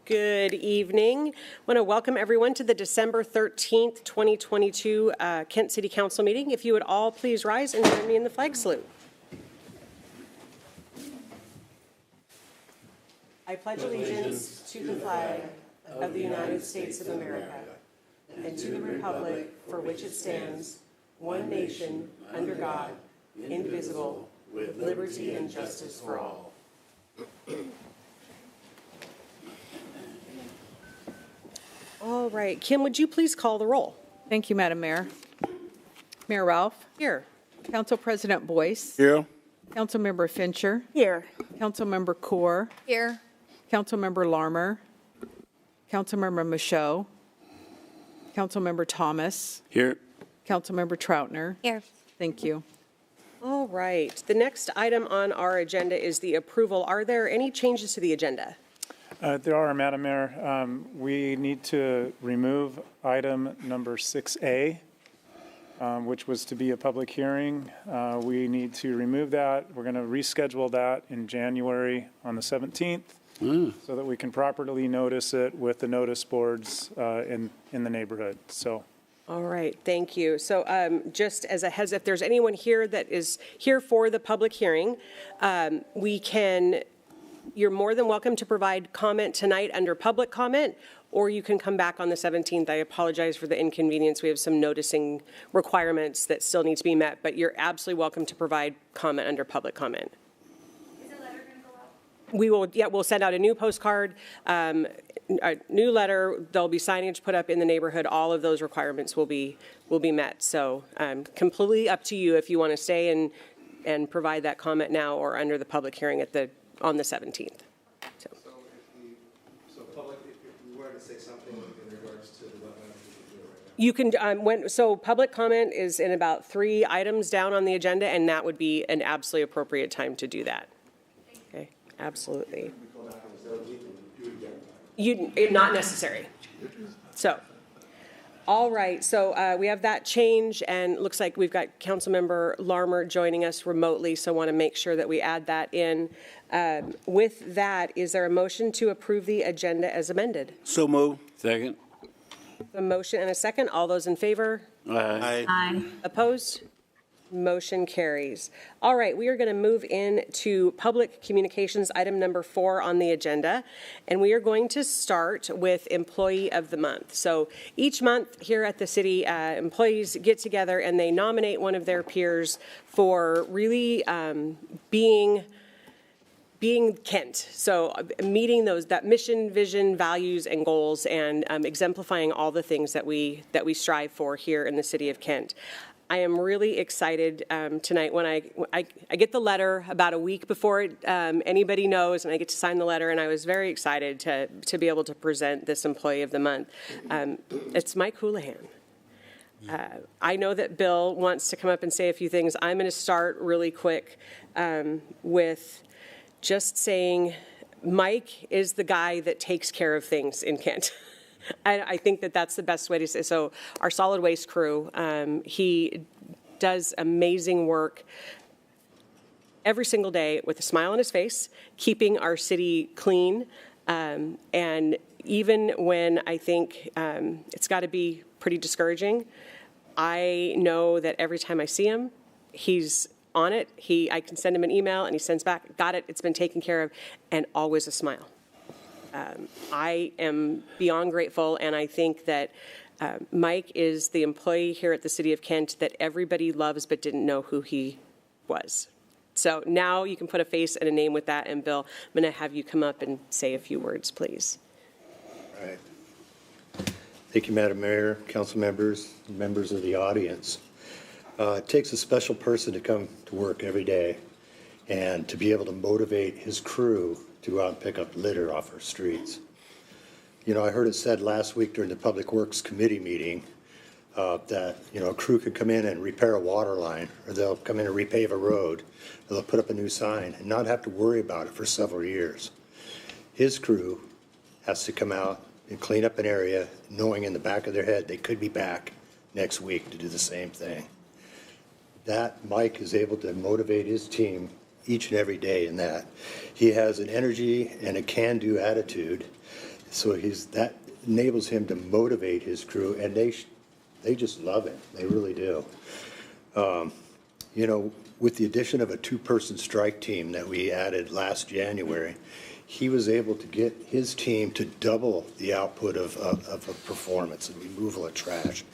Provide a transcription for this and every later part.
Good evening. I want to welcome everyone to the December 13th, 2022 Kent City Council meeting. If you would all please rise and join me in the flag salute. I pledge allegiance to the flag of the United States of America and to the republic for which it stands, one nation, under God, indivisible, with liberty and justice for all. All right. Kim, would you please call the roll? Thank you, Madam Mayor. Mayor Ralph. Here. Council President Boyce. Here. Councilmember Fincher. Here. Councilmember Kaur. Here. Councilmember Larmer. Councilmember Michaud. Councilmember Thomas. Here. Councilmember Troutner. Here. Thank you. All right. The next item on our agenda is the approval. Are there any changes to the agenda? There are, Madam Mayor. We need to remove item number 6A, which was to be a public hearing. We need to remove that. We're going to reschedule that in January on the 17th so that we can properly notice it with the notice boards in the neighborhood. So. All right, thank you. So just as a heads up, if there's anyone here that is here for the public hearing, you're more than welcome to provide comment tonight under public comment, or you can come back on the 17th. I apologize for the inconvenience. We have some noticing requirements that still need to be met, but you're absolutely welcome to provide comment under public comment. Is the letter going to go out? We will, yeah, we'll send out a new postcard, a new letter. There'll be signage put up in the neighborhood. All of those requirements will be met. So completely up to you if you want to stay and provide that comment now or under the public hearing on the 17th. So public, if we wanted to say something in regards to the wetlands, you can so public comment is in about 3 items down on the agenda, and that would be an absolutely appropriate time to do that. Okay, absolutely. Not necessary. So. All right, so we have that change, and it looks like we've got Councilmember Larmer joining us remotely, so I want to make sure that we add that in. With that, is there a motion to approve the agenda as amended? So move. Second. A motion and a second. All those in favor? Aye. Aye. Opposed? Motion carries. All right, we are going to move into public communications, item number 4 on the agenda, and we are going to start with Employee of the Month. So each month here at the city, employees get together and they nominate one of their peers for really being Kent. So meeting that mission, vision, values, and goals, and exemplifying all the things that we strive for here in the city of Kent. I am really excited tonight when I get the letter about a week before anybody knows, and I get to sign the letter, and I was very excited to be able to present this Employee of the Month. It's Mike Houlihan. I know that Bill wants to come up and say a few things. I'm going to start really quick with just saying Mike is the guy that takes care of things in Kent. I think that's the best way to say. So our solid waste crew, he does amazing work every single day with a smile on his face, keeping our city clean. And even when I think it's got to be pretty discouraging, I know that every time I see him, he's on it. I can send him an email and he sends back, got it, it's been taken care of, and always a smile. I am beyond grateful, and I think that Mike is the employee here at the City of Kent that everybody loves but didn't know who he was. So now you can put a face and a name with that, and Bill, I'm going to have you come up and say a few words, please. All right. Thank you, Madam Mayor, council members, and members of the audience. It takes a special person to come to work every day and to be able to motivate his crew to go out and pick up litter off our streets. You know, I heard it said last week during the Public Works Committee meeting that, a crew could come in and repair a water line, or they'll come in and repave a road, or they'll put up a new sign and not have to worry about it for several years. His crew has to come out and clean up an area knowing in the back of their head they could be back next week to do the same thing. That Mike is able to motivate his team each and every day in that. He has an energy and a can-do attitude So that enables him to motivate his crew, and they just love him. They really do. You know, with the addition of a 2-person strike team that we added last January, he was able to get his team to double the output of a performance and removal of trash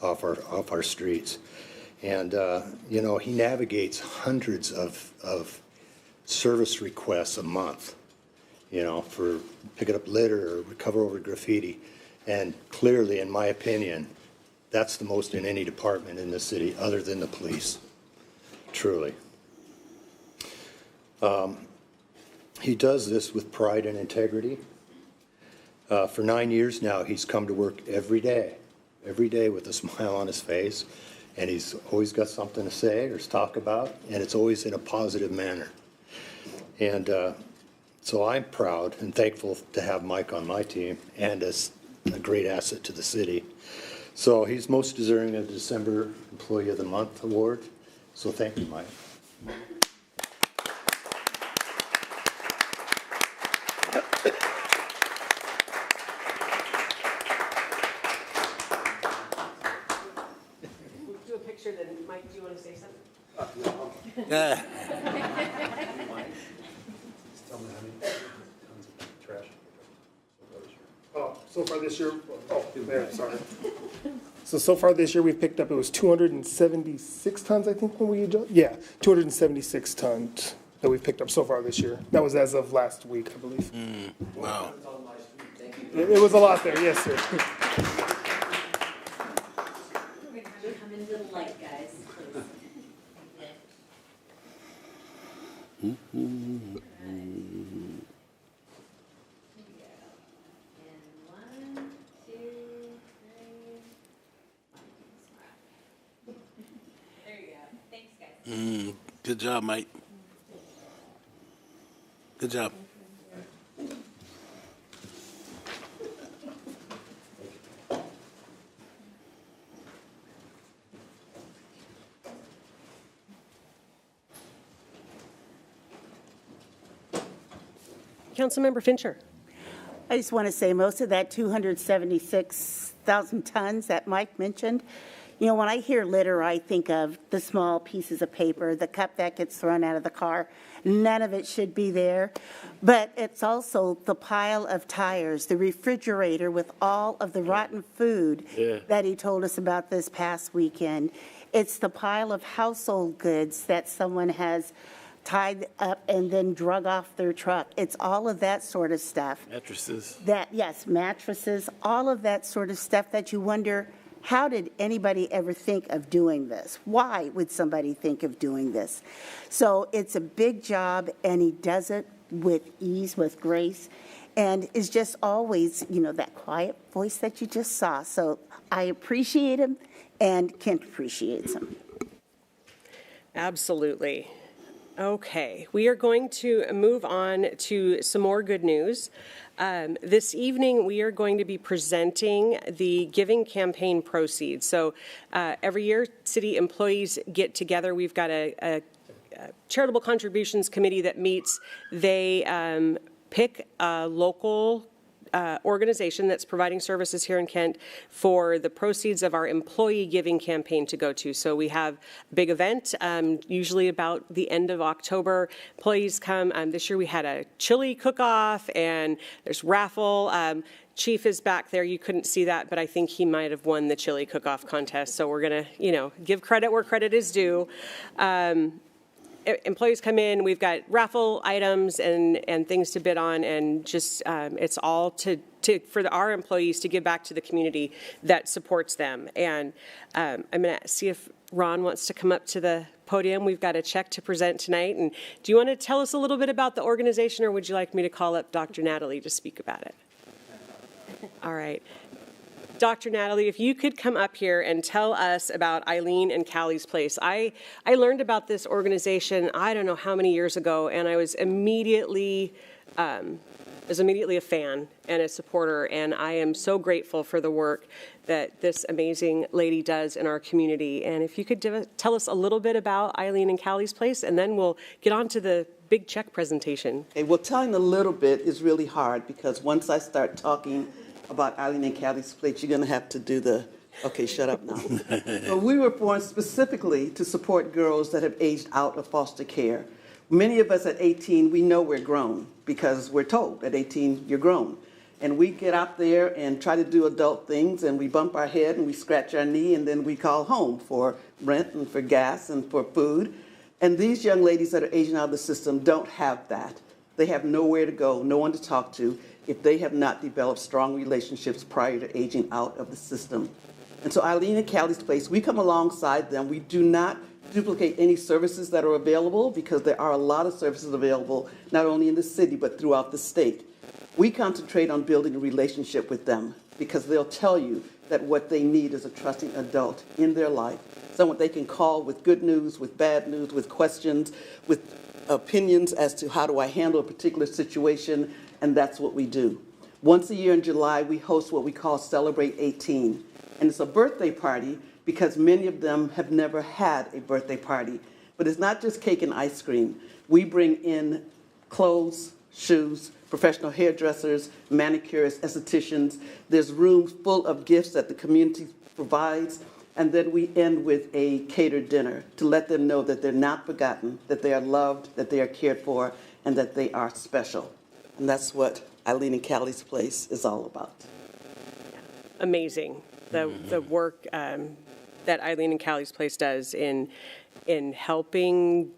off our streets. And, you know, he navigates hundreds of service requests a month, you know, for picking up litter or recover over graffiti. And clearly, in my opinion, that's the most in any department in the city other than the police, truly. He does this with pride and integrity. For 9 years now, he's come to work every day with a smile on his face, and he's always got something to say or to talk about, and it's always in a positive manner. And so I'm proud and thankful to have Mike on my team and as a great asset to the city. So he's most deserving of the December Employee of the Month award. So thank you, Mike. Do a picture then. Mike, do you want to say something? Yeah. Oh, so far this year, there, sorry. So far this year, we've picked up, it was 276 tons, I think, when we adjusted. Yeah, 276 tons that we've picked up so far this year. That was as of last week, I believe. Wow. It was a lot there, yes, sir. We're gonna have to come in a little light, guys, please. And 1, 2, 3. There you go. Thanks, guys. Good job, Mike. Good job. Councilmember Fincher. I just want to say most of that 276,000 tons that Mike mentioned, you know, when I hear litter, I think of the small pieces of paper, the cup that gets thrown out of the car. None of it should be there. But it's also the pile of tires, the refrigerator with all of the rotten food that he told us about this past weekend. It's the pile of household goods that someone has tied up and then drug off their truck. It's all of that sort of stuff. Mattresses. Yes, mattresses, all of that sort of stuff that you wonder, how did anybody ever think of doing this? Why would somebody think of doing this? So it's a big job, and he does it with ease, with grace, and is just always, you know, that quiet voice that you just saw. So I appreciate him, and Kent appreciates him. Absolutely. Okay, we are going to move on to some more good news. This evening, we are going to be presenting the giving campaign proceeds. So every year, city employees get together. We've got a charitable contributions committee that meets. They pick a local organization that's providing services here in Kent for the proceeds of our employee giving campaign to go to. So we have a big event, usually about the end of October. Employees come. This year we had a chili cook-off, and there's raffle. Chief is back there. You couldn't see that, but I think he might have won the chili cook-off contest. So we're going to, you know, give credit where credit is due. Employees come in, we've got raffle items and things to bid on, and just it's all for our employees to give back to the community that supports them. And I'm going to see if Ron wants to come up to the podium. We've got a check to present tonight. And do you want to tell us a little bit about the organization, or would you like me to call up Dr. Natalie to speak about it? All right. Dr. Natalie, if you could come up here and tell us about Eileen and Callie's Place. I learned about this organization, I don't know how many years ago, and I was immediately was immediately a fan and a supporter, and I am so grateful for the work that this amazing lady does in our community. And if you could tell us a little bit about Eileen and Callie's Place, and then we'll get on to the big check presentation. Okay, well, telling a little bit is really hard because once I start talking about Eileen and Callie's Place, you're going to have to do the, okay, shut up now. So we were born specifically to support girls that have aged out of foster care. Many of us at 18, we know we're grown because we're told at 18, you're grown. And we get out there and try to do adult things, and we bump our head and we scratch our knee, and then we call home for rent and for gas and for food. And these young ladies that are aging out of the system don't have that. They have nowhere to go, no one to talk to if they have not developed strong relationships prior to aging out of the system. And so Eileen and Callie's Place, we come alongside them. We do not duplicate any services that are available because there are a lot of services available, not only in the city, but throughout the state. We concentrate on building a relationship with them because they'll tell you that what they need is a trusting adult in their life, someone they can call with good news, with bad news, with questions, with opinions as to how do I handle a particular situation, and that's what we do. Once a year in July, we host what we call Celebrate 18, and it's a birthday party because many of them have never had a birthday party. But it's not just cake and ice cream. We bring in clothes, shoes, professional hairdressers, manicurists, estheticians. There's rooms full of gifts that the community provides. And then we end with a catered dinner to let them know that they're not forgotten, that they are loved, that they are cared for, and that they are special. And that's what Eileen and Callie's Place is all about. Amazing, the work that Eileen and Callie's Place does in helping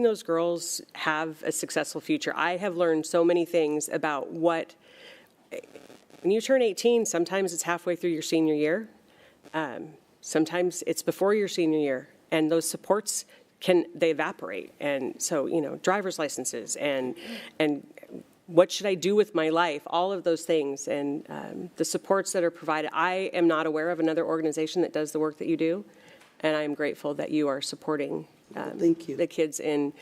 those girls have a successful future. I have learned so many things about when you turn 18, sometimes it's halfway through your senior year. Sometimes it's before your senior year, and those supports they evaporate. And so, driver's licenses and what should I do with my life, all of those things, and the supports that are provided. I am not aware of another organization that does the work that you do, and I am grateful that you are supporting Thank you. the kids in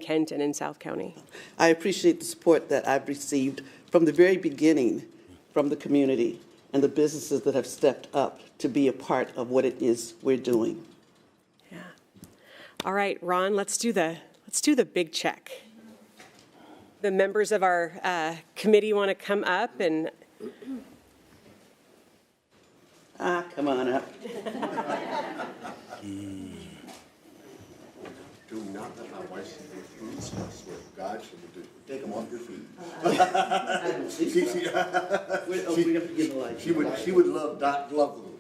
Kent and in South County. I appreciate the support that I've received from the very beginning from the community and the businesses that have stepped up to be a part of what it is we're doing. Yeah. All right, Ron, let's do the big check. The members of our committee want to come up and. Come on up. Do not let my wife see your boots. I swear to God, she would do. Take them off your feet. I don't think so. We have to get the light. She would love those.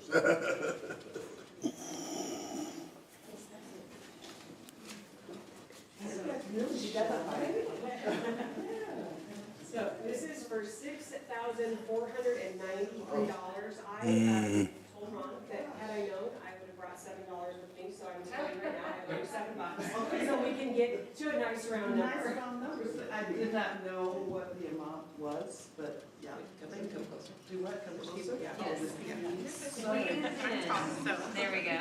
So this is for $6,493. I told Ron that had I known, I would have brought $7 with me, so I'm telling you right now, I have $7. So we can get to a nice round number. Nice round numbers. I did not know what the amount was, but yeah. Come closer. Do what? Come closer? Yeah. Yes. So there we go.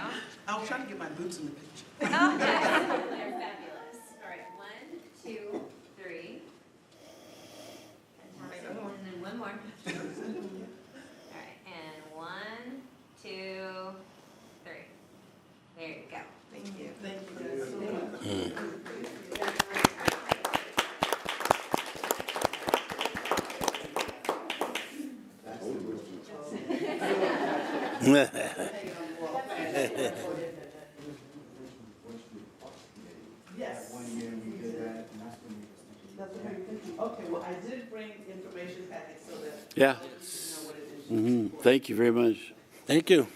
I was trying to get my boots in the picture. Okay. They're fabulous. All right, 1, 2, 3. Fantastic. And then one more. All right, and 1, 2, 3. There you go. Thank you. Thank you guys so much. Yes. Okay, well, I did bring information packets so that Yeah. you know what it is. Thank you very much. Thank you.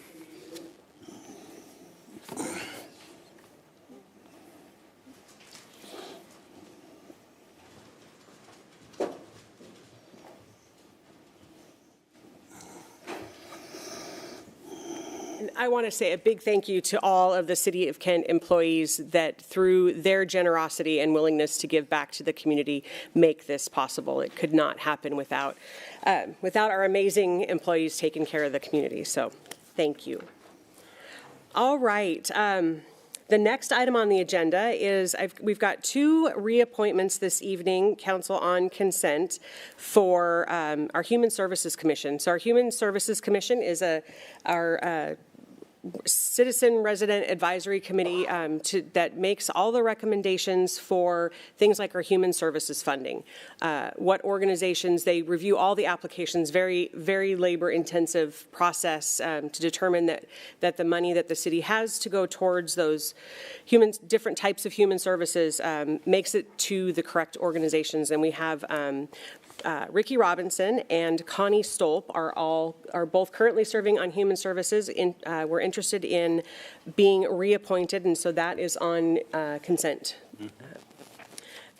And I want to say a big thank you to all of the City of Kent employees that through their generosity and willingness to give back to the community make this possible. It could not happen without our amazing employees taking care of the community. So thank you. All right. The next item on the agenda is we've got two reappointments this evening, Council, on consent for our Human Services Commission. So our Human Services Commission is our Citizen Resident Advisory Committee that makes all the recommendations for things like our human services funding. What organizations, they review all the applications, very, very labor-intensive process to determine that the money that the city has to go towards those different types of human services makes it to the correct organizations. And we have Ricky Robinson and Connie Stolp are both currently serving on Human Services. We're interested in being reappointed, and so that is on consent.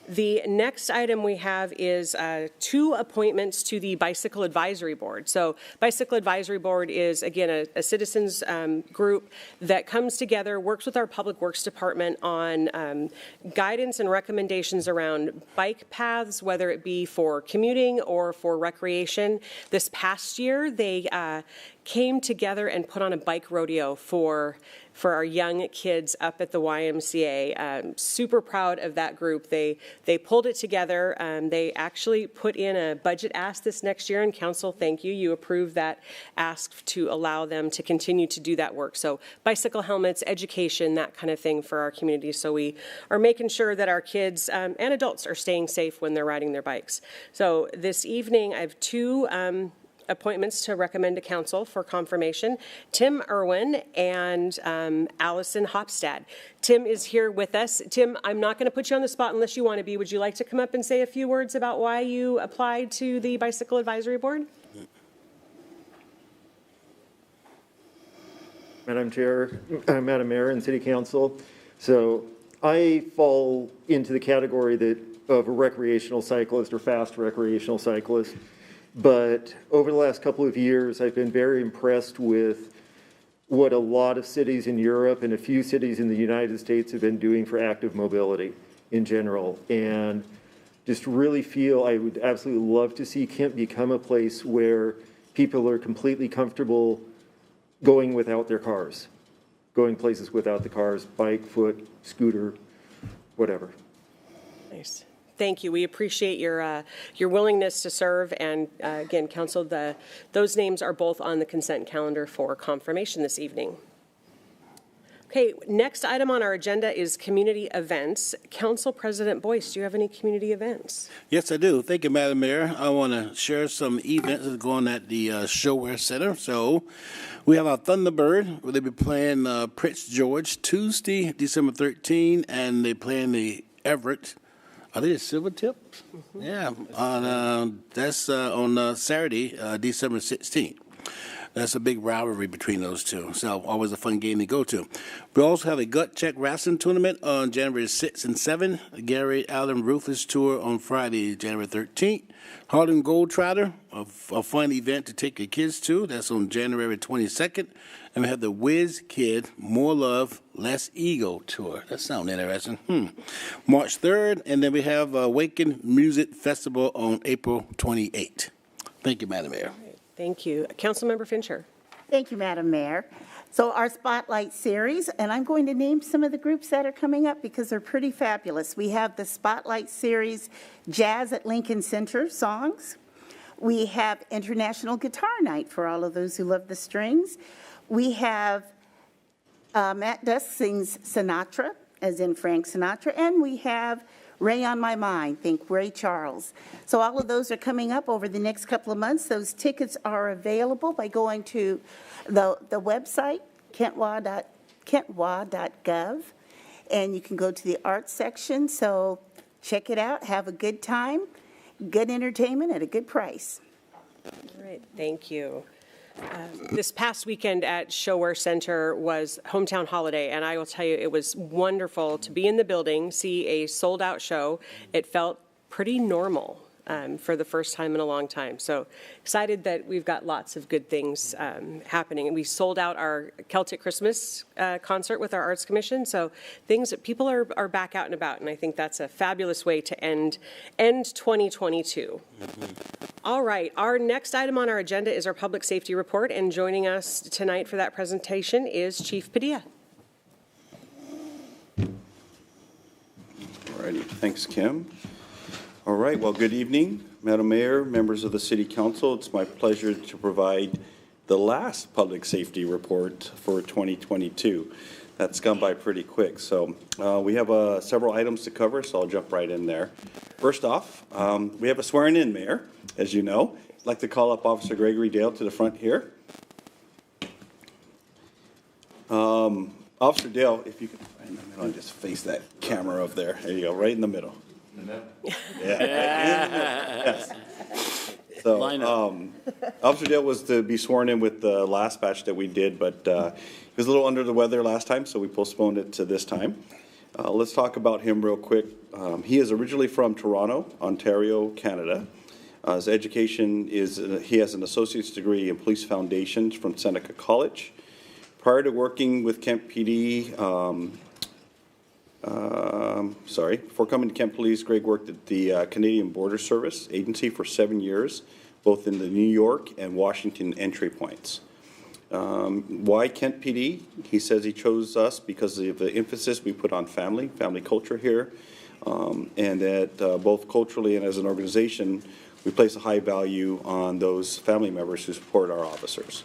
The next item we have is two appointments to the Bicycle Advisory Board. So Bicycle Advisory Board is, again, a citizens group that comes together, works with our Public Works Department on guidance and recommendations around bike paths, whether it be for commuting or for recreation. This past year, they came together and put on a bike rodeo for our young kids up at the YMCA. Super proud of that group. They pulled it together. They actually put in a budget ask this next year, and Council, thank you. You approved that ask to allow them to continue to do that work. So bicycle helmets, education, that kind of thing for our community. So we are making sure that our kids and adults are staying safe when they're riding their bikes. So this evening, I have two appointments to recommend to Council for confirmation: Tim Irwin and Allison Hopstad. Tim is here with us. Tim, I'm not going to put you on the spot unless you want to be. Would you like to come up and say a few words about why you applied to the Bicycle Advisory Board? Madam Chair, Madam Mayor and City Council. So I fall into the category of a recreational cyclist or fast recreational cyclist. But over the last couple of years, I've been very impressed with what a lot of cities in Europe and a few cities in the United States have been doing for active mobility in general. And just really feel I would absolutely love to see Kent become a place where people are completely comfortable going without their cars, going places without the cars, bike, foot, scooter, whatever. Nice. Thank you. We appreciate your willingness to serve. And again, Council, those names are both on the consent calendar for confirmation this evening. Okay, next item on our agenda is community events. Council President Boyce, do you have any community events? Yes, I do. Thank you, Madam Mayor. I want to share some events that are going at the Showware Center. So we have our Thunderbird, where they'll be playing Prince George Tuesday, December 13, and they're playing the Everett. Are they the Silver Tips? Mm-hmm. Yeah, that's on Saturday, December 16th. That's a big rivalry between those two, so always a fun game to go to. We also have a Gut Check Wrestling Tournament on January 6th and 7th, Gary Allen Ruthless Tour on Friday, January 13th, Harlem Gold Trotter, a fun event to take your kids to. That's on January 22nd. And we have the Whiz Kid More Love, Less Ego Tour. That sounds interesting. March 3rd, and then we have Awaken Music Festival on April 28th. Thank you, Madam Mayor. Thank you. Councilmember Fincher. Thank you, Madam Mayor. So our Spotlight Series, and I'm going to name some of the groups that are coming up because they're pretty fabulous. We have the Spotlight Series Jazz at Lincoln Center songs. We have International Guitar Night for all of those who love the strings. We have Matt Dusk sings Sinatra, as in Frank Sinatra, and we have Ray on My Mind, think Ray Charles. So all of those are coming up over the next couple of months. Those tickets are available by going to the website, kentwa.gov, and you can go to the arts section. So check it out, have a good time, good entertainment at a good price. All right, thank you. This past weekend at Showware Center was Hometown Holiday, and I will tell you, it was wonderful to be in the building, see a sold-out show. It felt pretty normal for the first time in a long time. So excited that we've got lots of good things happening. And we sold out our Celtic Christmas concert with our Arts Commission. So people are back out and about, and I think that's a fabulous way to end 2022. All right, our next item on our agenda is our public safety report, and joining us tonight for that presentation is Chief Padilla. righty, thanks, Kim. All right, well, good evening, Madam Mayor, members of the City Council. It's my pleasure to provide the last public safety report for 2022. That's gone by pretty quick. So we have several items to cover, so I'll jump right in there. First off, we have a swearing-in mayor, as you know. I'd like to call up Officer Gregory Dale to the front here. Officer Dale, if you could, right in the middle, and just face that camera up there. There you go, right in the middle. In the middle? Yeah. Yes. So, Officer Dale was to be sworn in with the last batch that we did, but he was a little under the weather last time, so we postponed it to this time. Let's talk about him real quick. He is originally from Toronto, Ontario, Canada. His education is, he has an associate's degree in police foundations from Seneca College. Prior to working with Kent PD, before coming to Kent Police, Greg worked at the Canadian Border Service Agency for 7 years, both in the New York and Washington entry points. Why Kent PD? He says he chose us because of the emphasis we put on family culture here, and that both culturally and as an organization, we place a high value on those family members who support our officers.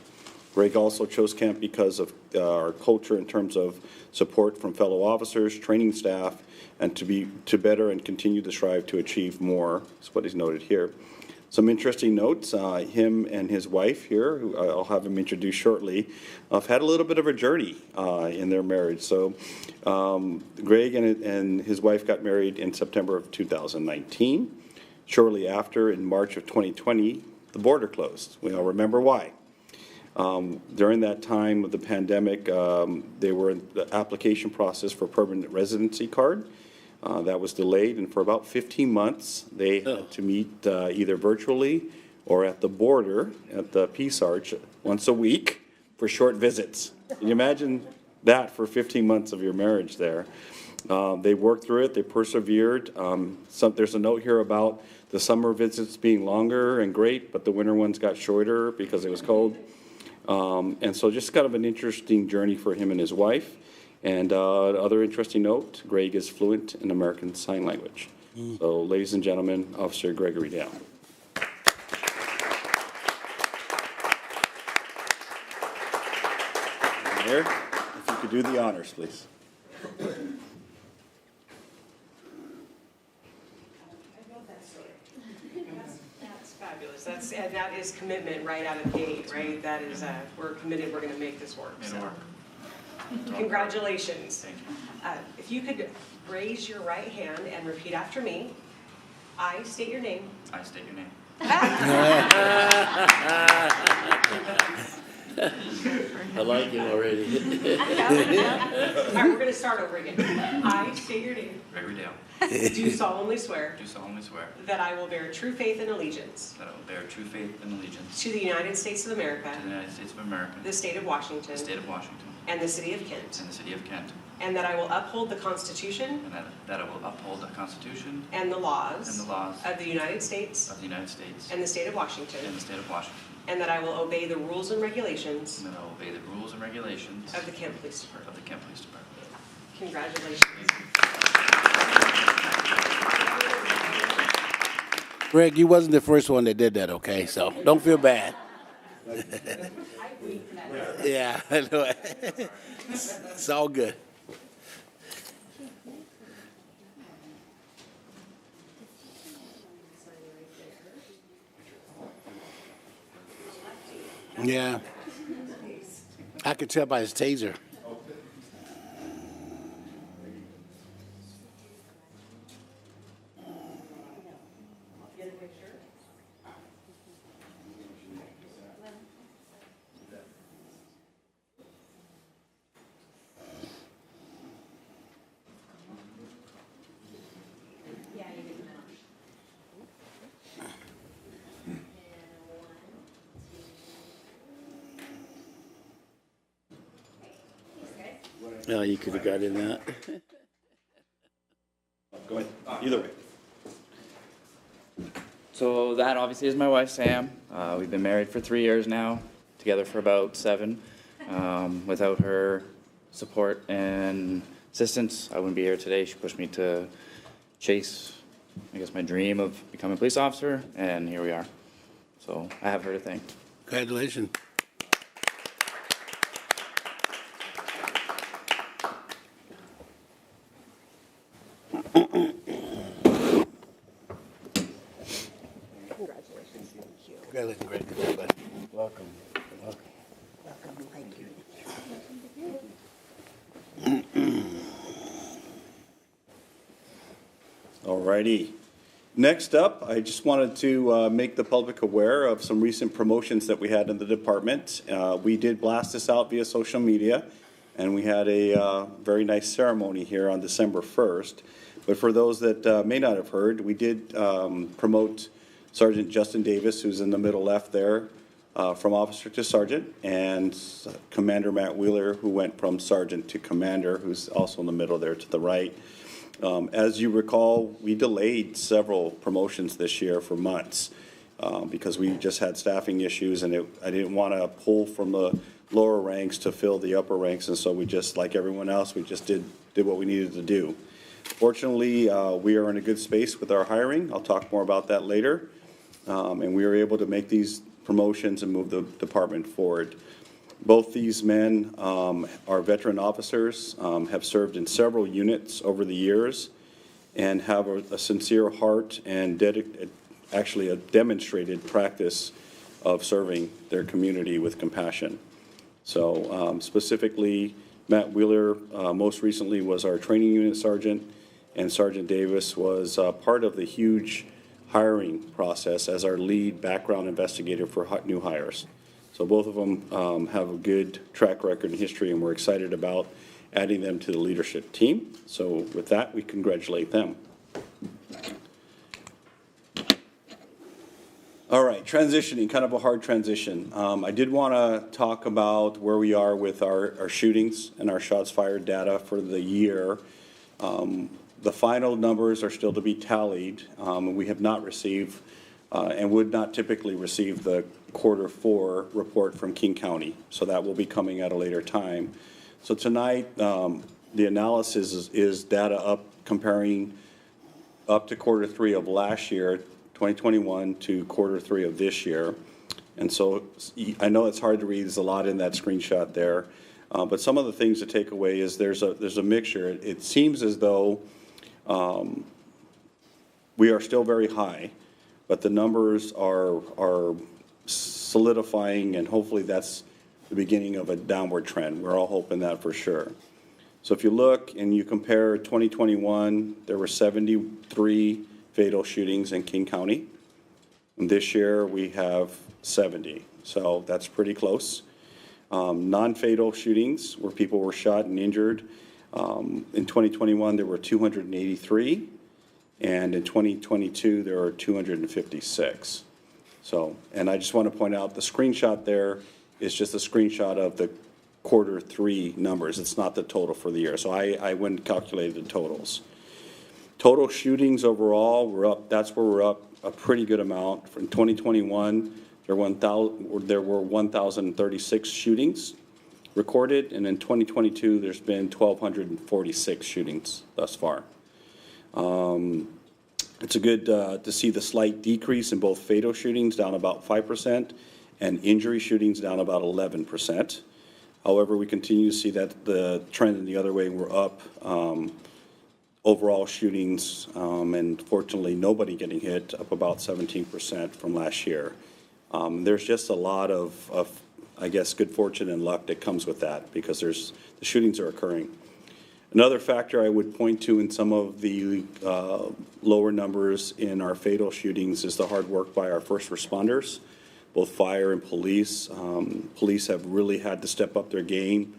Greg also chose Kent because of our culture in terms of support from fellow officers, training staff, and to better and continue to strive to achieve more, is what is noted here. Some interesting notes, him and his wife here, who I'll have him introduce shortly, have had a little bit of a journey in their marriage. So Greg and his wife got married in September of 2019. Shortly after, in March of 2020, the border closed. We all remember why. During that time of the pandemic, they were in the application process for permanent residency card. That was delayed, and for about 15 months, they had to meet either virtually or at the border at the Peace Arch once a week for short visits. Can you imagine that for 15 months of your marriage there? They worked through it. They persevered. There's a note here about the summer visits being longer and great, but the winter ones got shorter because it was cold. And so just kind of an interesting journey for him and his wife. And other interesting note, Greg is fluent in American Sign Language. So ladies and gentlemen, Officer Gregory Dale. Mayor, if you could do the honors, please. And that is commitment right out of the gate, right? That is, we're committed, we're going to make this work. So, congratulations. Thank you. If you could raise your right hand and repeat after me. I state your name. I state your name. I like him already. All right, we're going to start over again. I state your name. Gregory Dale. Do solemnly swear. Do solemnly swear. That I will bear true faith and allegiance. That I will bear true faith and allegiance. To the United States of America. To the United States of America. The state of Washington. The state of Washington. And the city of Kent. And the city of Kent. And that I will uphold the Constitution. And that I will uphold the Constitution. And the laws. And the laws. Of the United States. Of the United States. And the state of Washington. And the state of Washington. And that I will obey the rules and regulations. And that I will obey the rules and regulations. Of the Kent Police Department. Of the Kent Police Department. Congratulations. Greg, you wasn't the first one that did that, okay? So don't feel bad. Yeah, I know it. It's all good. Yeah. I could tell by his taser. Oh, you could have got in that. Go ahead. Either way. So that obviously is my wife, Sam. We've been married for 3 years now, together for about 7. Without her support and assistance, I wouldn't be here today. She pushed me to chase, I guess, my dream of becoming a police officer, and here we are. So I have her to thank. Congratulations. Congratulations. Thank you. Congratulations, great. Good job, bud. Welcome. Welcome. Welcome, thank you. All righty. Next up, I just wanted to make the public aware of some recent promotions that we had in the department. We did blast this out via social media, and we had a very nice ceremony here on December 1st. But for those that may not have heard, we did promote Sergeant Justin Davis, who's in the middle left there, from officer to sergeant, and Commander Matt Wheeler, who went from sergeant to commander, who's also in the middle there to the right. As you recall, we delayed several promotions this year for months because we just had staffing issues, and I didn't want to pull from the lower ranks to fill the upper ranks, and so we just, like everyone else, we just did what we needed to do. Fortunately, we are in a good space with our hiring. I'll talk more about that later. And we were able to make these promotions and move the department forward. Both these men are veteran officers, have served in several units over the years, and have a sincere heart and actually a demonstrated practice of serving their community with compassion. So specifically, Matt Wheeler most recently was our training unit sergeant, and Sergeant Davis was part of the huge hiring process as our lead background investigator for new hires. So both of them have a good track record and history, and we're excited about adding them to the leadership team. So with that, we congratulate them. All right, transitioning, kind of a hard transition. I did want to talk about where we are with our shootings and our shots fired data for the year. The final numbers are still to be tallied. We have not received and would not typically receive the Q4 report from King County. So that will be coming at a later time. So tonight, the analysis is data up comparing up to Q3 of last year, 2021, to Q3 of this year. And so I know it's hard to read. There's a lot in that screenshot there. But some of the things to take away is there's a mixture. It seems as though we are still very high, but the numbers are solidifying, and hopefully that's the beginning of a downward trend. We're all hoping that for sure. So if you look and you compare 2021, there were 73 fatal shootings in King County. And this year we have 70. So that's pretty close. Non-fatal shootings where people were shot and injured. In 2021, there were 283. And in 2022, there are 256. So, and I just want to point out the screenshot there is just a screenshot of the Q3 numbers. It's not the total for the year. So I went and calculated the totals. Total shootings overall, we're up. That's where we're up a pretty good amount. From 2021, there were 1,036 shootings recorded, and in 2022, there's been 1,246 shootings thus far. It's a good to see the slight decrease in both fatal shootings, down about 5%, and injury shootings down about 11%. However, we continue to see that the trend in the other way. We're up overall shootings, and fortunately nobody getting hit, up about 17% from last year. There's just a lot of, I guess, good fortune and luck that comes with that, because the shootings are occurring. Another factor I would point to in some of the lower numbers in our fatal shootings is the hard work by our first responders, both fire and police. Police have really had to step up their game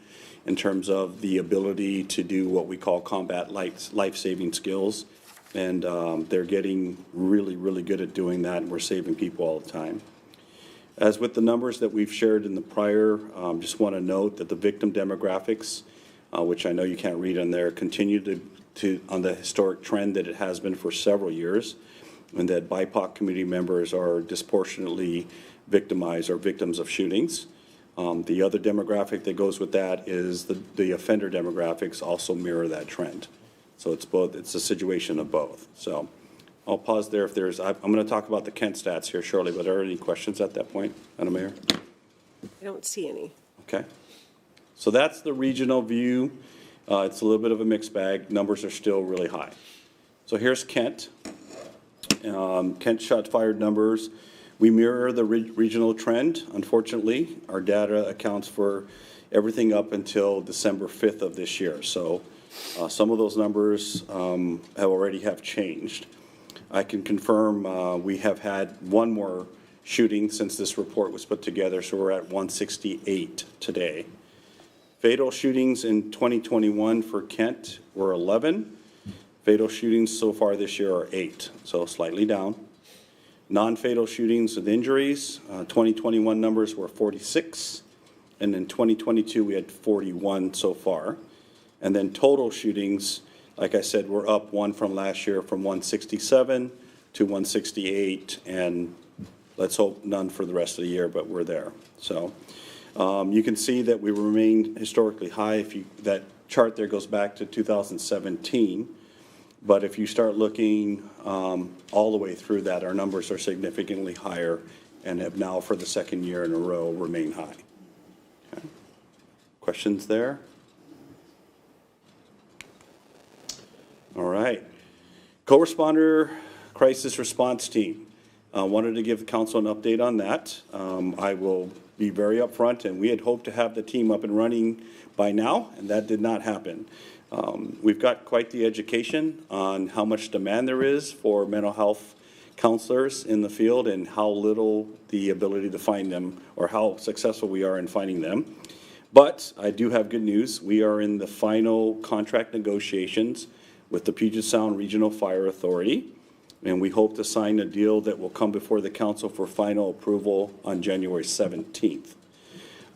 in terms of the ability to do what we call combat life-saving skills. And they're getting really, really good at doing that, and we're saving people all the time. As with the numbers that we've shared in the prior, just want to note that the victim demographics, which I know you can't read on there, continue to on the historic trend that it has been for several years, and that BIPOC community members are disproportionately victimized or victims of shootings. The other demographic that goes with that is the offender demographics also mirror that trend. So it's both, it's a situation of both. So I'll pause there if there's, I'm going to talk about the Kent stats here shortly, but are there any questions at that point, Madam Mayor? I don't see any. Okay. So that's the regional view. It's a little bit of a mixed bag. Numbers are still really high. So here's Kent. Kent shot fired numbers. We mirror the regional trend. Unfortunately, our data accounts for everything up until December 5th of this year. So some of those numbers have changed. I can confirm we have had one more shooting since this report was put together, so we're at 168 today. Fatal shootings in 2021 for Kent were 11. Fatal shootings so far this year are 8, so slightly down. Non-fatal shootings with injuries, 2021 numbers were 46, and in 2022 we had 41 so far. And then total shootings, like I said, we're up one from last year from 167 to 168, and let's hope none for the rest of the year, but we're there. So you can see that we remain historically high. If you, that chart there goes back to 2017. But if you start looking all the way through that, our numbers are significantly higher and have now for the second year in a row remain high. Okay. Questions there? All right. Co-responder crisis response team. Wanted to give the council an update on that. I will be very upfront, and we had hoped to have the team up and running by now, and that did not happen. We've got quite the education on how much demand there is for mental health counselors in the field and how little the ability to find them, or how successful we are in finding them. But I do have good news. We are in the final contract negotiations with the Puget Sound Regional Fire Authority, and we hope to sign a deal that will come before the council for final approval on January 17th.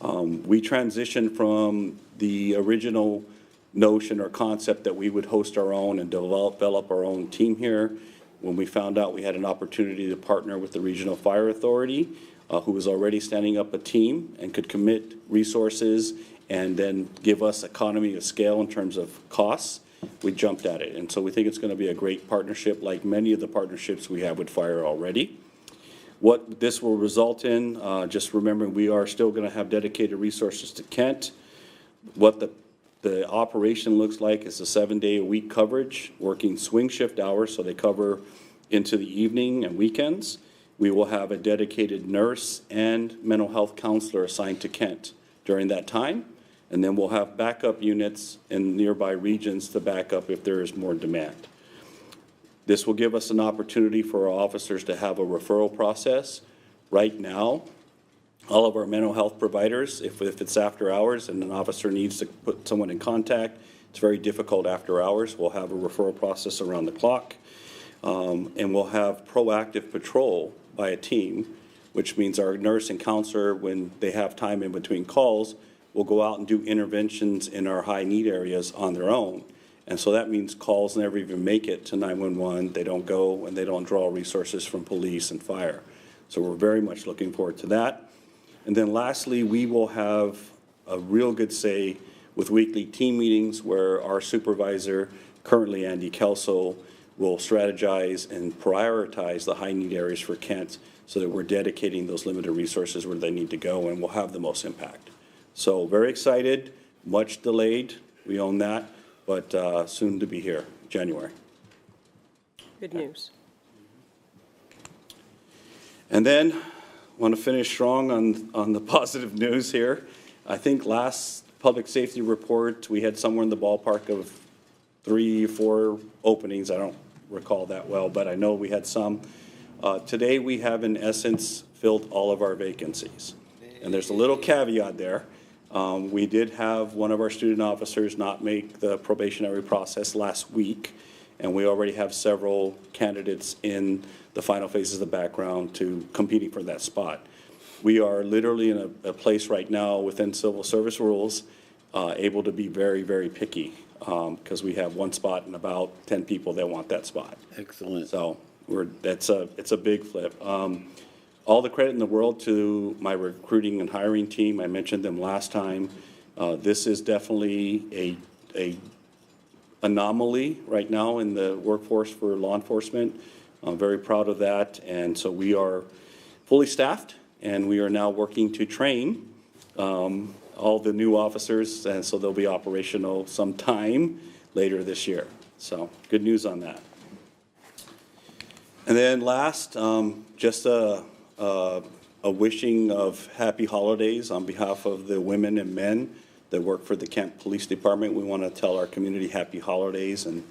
We transitioned from the original notion or concept that we would host our own and develop our own team here. When we found out we had an opportunity to partner with the Regional Fire Authority, who was already standing up a team and could commit resources and then give us economy of scale in terms of costs, we jumped at it. And so we think it's going to be a great partnership, like many of the partnerships we have with fire already. What this will result in, just remembering we are still going to have dedicated resources to Kent. What the operation looks like is a 7-day-a-week coverage, working swing shift hours, so they cover into the evening and weekends. We will have a dedicated nurse and mental health counselor assigned to Kent during that time. And then we'll have backup units in nearby regions to back up if there is more demand. This will give us an opportunity for our officers to have a referral process. Right now, all of our mental health providers, if it's after hours and an officer needs to put someone in contact, it's very difficult after hours. We'll have a referral process around the clock. And we'll have proactive patrol by a team, which means our nurse and counselor, when they have time in between calls, will go out and do interventions in our high need areas on their own. And so that means calls never even make it to 911. They don't go and they don't draw resources from police and fire. So we're very much looking forward to that. And then lastly, we will have a real good say with weekly team meetings where our supervisor, currently Andy Kelso, will strategize and prioritize the high need areas for Kent so that we're dedicating those limited resources where they need to go and will have the most impact. So very excited, much delayed, we own that, but soon to be here, January. Good news. And then want to finish strong on the positive news here. I think last public safety report, we had somewhere in the ballpark of 3 or 4 openings. I don't recall that well, but I know we had some. Today we have in essence filled all of our vacancies. And there's a little caveat there. We did have one of our student officers not make the probationary process last week, and we already have several candidates in the final phases of the background to competing for that spot. We are literally in a place right now within civil service rules able to be very, very picky because we have one spot and about 10 people that want that spot. Excellent. So it's a big flip. All the credit in the world to my recruiting and hiring team. I mentioned them last time. This is definitely anomaly right now in the workforce for law enforcement. I'm very proud of that. And so we are fully staffed, and we are now working to train all the new officers, and so they'll be operational sometime later this year. So good news on that. And then last, just a wishing of happy holidays on behalf of the women and men that work for the Kent Police Department. We want to tell our community happy holidays and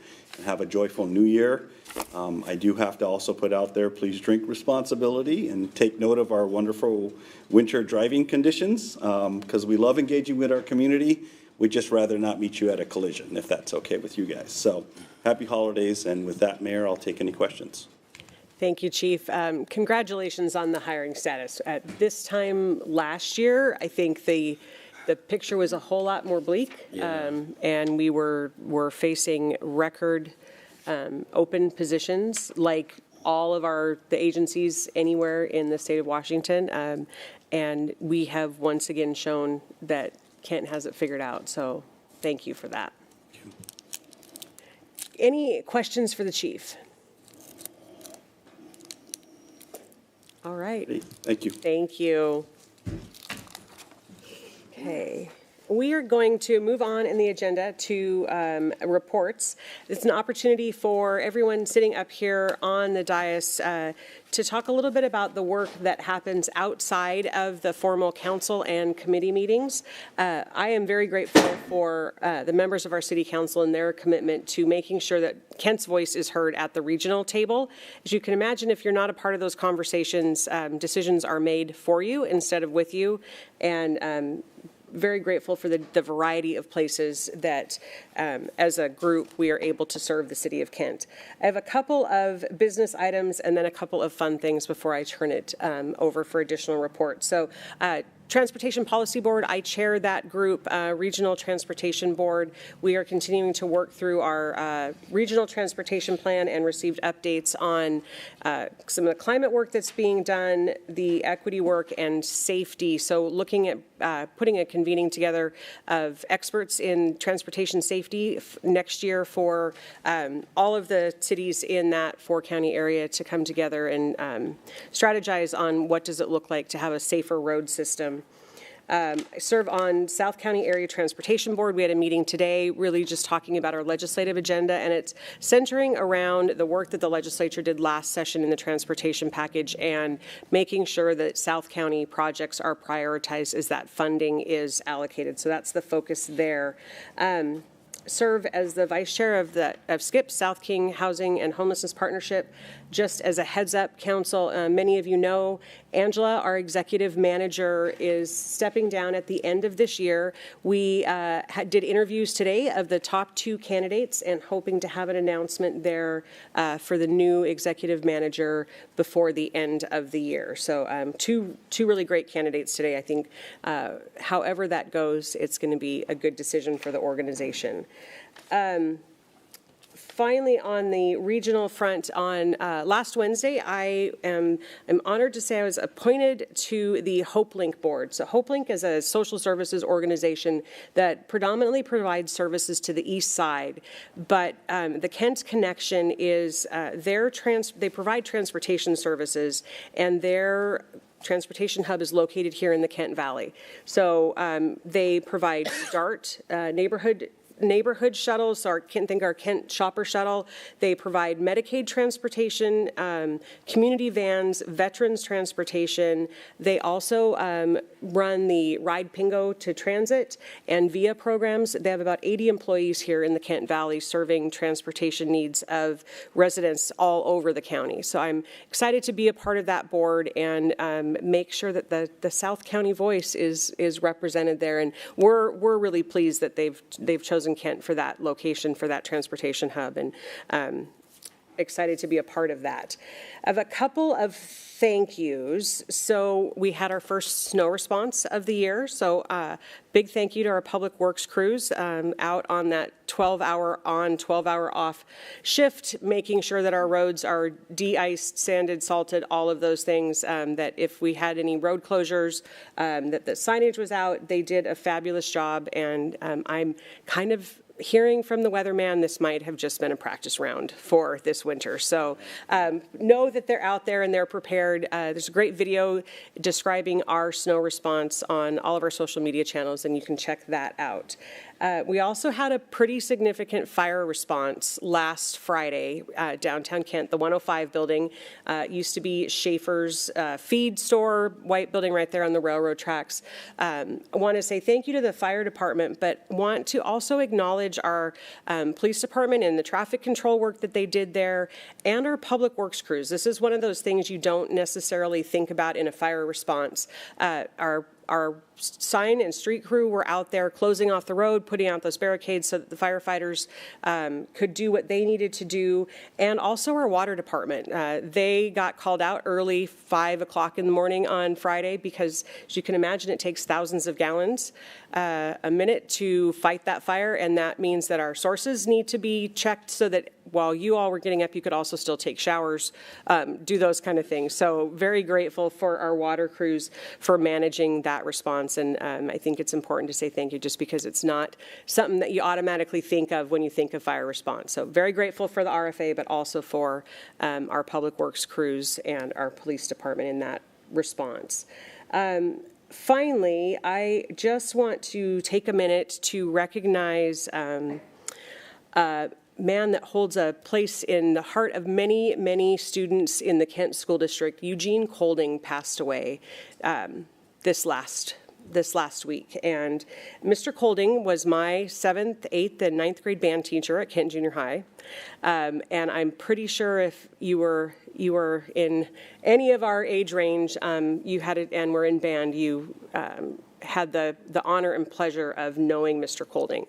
have a joyful new year. I do have to also put out there, please drink responsibility and take note of our wonderful winter driving conditions, because we love engaging with our community. We'd just rather not meet you at a collision, if that's okay with you guys. So happy holidays, and with that, Mayor, I'll take any questions. Thank you, Chief. Congratulations on the hiring status. At this time last year, I think the picture was a whole lot more bleak, and we were facing record open positions like all of the agencies anywhere in the state of Washington, and we have once again shown that Kent has it figured out, so thank you for that. Any questions for the chief? All right. Thank you. Thank you. Okay. We are going to move on in the agenda to reports. It's an opportunity for everyone sitting up here on the dais to talk a little bit about the work that happens outside of the formal council and committee meetings. I am very grateful for the members of our city council and their commitment to making sure that Kent's voice is heard at the regional table. As you can imagine, if you're not a part of those conversations, decisions are made for you instead of with you. And very grateful for the variety of places that, as a group, we are able to serve the city of Kent. I have a couple of business items and then a couple of fun things before I turn it over for additional reports. So, Transportation Policy Board, I chair that group, Regional Transportation Board. We are continuing to work through our regional transportation plan and received updates on some of the climate work that's being done, the equity work, and safety. So looking at putting a convening together of experts in transportation safety next year for all of the cities in that four-county area to come together and strategize on what does it look like to have a safer road system. I serve on South County Area Transportation Board. We had a meeting today really just talking about our legislative agenda, and it's centering around the work that the legislature did last session in the transportation package and making sure that South County projects are prioritized as that funding is allocated. So that's the focus there. Serve as the vice chair of SKIP, South King Housing and Homelessness Partnership. Just as a heads up, council, many of you know Angela, our executive manager, is stepping down at the end of this year. We did interviews today of the top 2 candidates and hoping to have an announcement there for the new executive manager before the end of the year. So two really great candidates today. I think however that goes, it's going to be a good decision for the organization. Finally, on the regional front, on last Wednesday, I'm honored to say I was appointed to the HopeLink board. So HopeLink is a social services organization that predominantly provides services to the east side, but the Kent connection is they provide transportation services, and their transportation hub is located here in the Kent Valley. So they provide DART, neighborhood shuttles, so our Kent Shopper Shuttle. They provide Medicaid transportation, community vans, veterans transportation. They also run the Ride Pingo to Transit and VIA programs. They have about 80 employees here in the Kent Valley serving transportation needs of residents all over the county. So I'm excited to be a part of that board and make sure that the South County voice is represented there. And we're really pleased that they've chosen Kent for that location, for that transportation hub, and excited to be a part of that. I have a couple of thank yous. So we had our first snow response of the year. So big thank you to our public works crews out on that 12-hour on, 12-hour off shift, making sure that our roads are de-iced, sanded, salted, all of those things, that if we had any road closures, that the signage was out. They did a fabulous job, and I'm kind of hearing from the weatherman, this might have just been a practice round for this winter. So know that they're out there and they're prepared. There's a great video describing our snow response on all of our social media channels, and you can check that out. We also had a pretty significant fire response last Friday downtown Kent. The 105 building used to be Schaefer's feed store, white building right there on the railroad tracks. I want to say thank you to the fire department, but want to also acknowledge our police department and the traffic control work that they did there, and our public works crews. This is one of those things you don't necessarily think about in a fire response. Our sign and street crew were out there closing off the road, putting out those barricades so that the firefighters could do what they needed to do, and also our water department. They got called out early, 5 o'clock in the morning on Friday, because as you can imagine, it takes thousands of gallons a minute to fight that fire, and that means that our sources need to be checked so that while you all were getting up, you could also still take showers, do those kind of things. So very grateful for our water crews for managing that response. And I think it's important to say thank you, just because it's not something that you automatically think of when you think of fire response. So very grateful for the RFA, but also for our public works crews and our police department in that response. Finally, I just want to take a minute to recognize man that holds a place in the heart of many, many students in the Kent School District. Eugene Colding passed away this last week. And Mr. Colding was my 7th, 8th, and 9th grade band teacher at Kent Junior High. And I'm pretty sure if you were in any of our age range, you had it and were in band, you had the honor and pleasure of knowing Mr. Colding.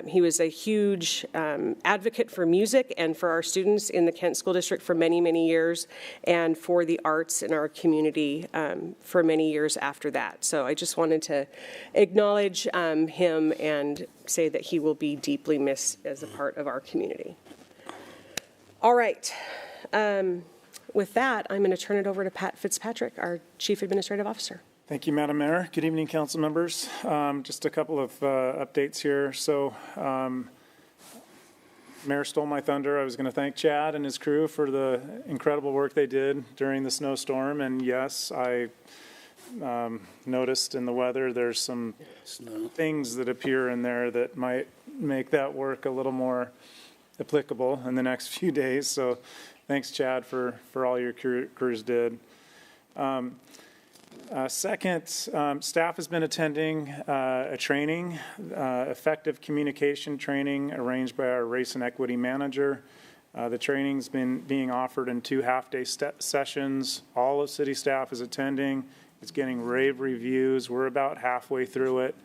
He was a huge advocate for music and for our students in the Kent School District for many, many years, and for the arts in our community for many years after that. So I just wanted to acknowledge him and say that he will be deeply missed as a part of our community. All right. With that, I'm going to turn it over to Pat Fitzpatrick, our Chief Administrative Officer. Thank you, Madam Mayor. Good evening, council members. Just a couple of updates here. So, Mayor stole my thunder. I was going to thank Chad and his crew for the incredible work they did during the snowstorm. And yes, I noticed in the weather there's some things that appear in there that might make that work a little more applicable in the next few days. So thanks, Chad, for all your crews did. Second, staff has been attending a training, effective communication training arranged by our race and equity manager. The training's been being offered in 2 half-day sessions. All of city staff is attending. It's getting rave reviews. We're about halfway through it,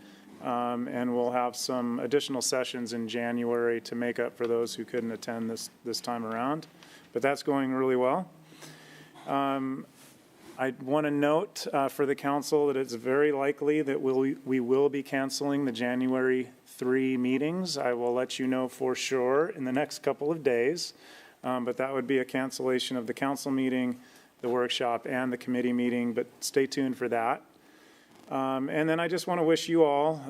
and we'll have some additional sessions in January to make up for those who couldn't attend this time around. But that's going really well. I want to note for the council that it's very likely that we will be canceling the January 3 meetings. I will let you know for sure in the next couple of days, but that would be a cancellation of the council meeting, the workshop, and the committee meeting, but stay tuned for that. And then I just want to wish you all,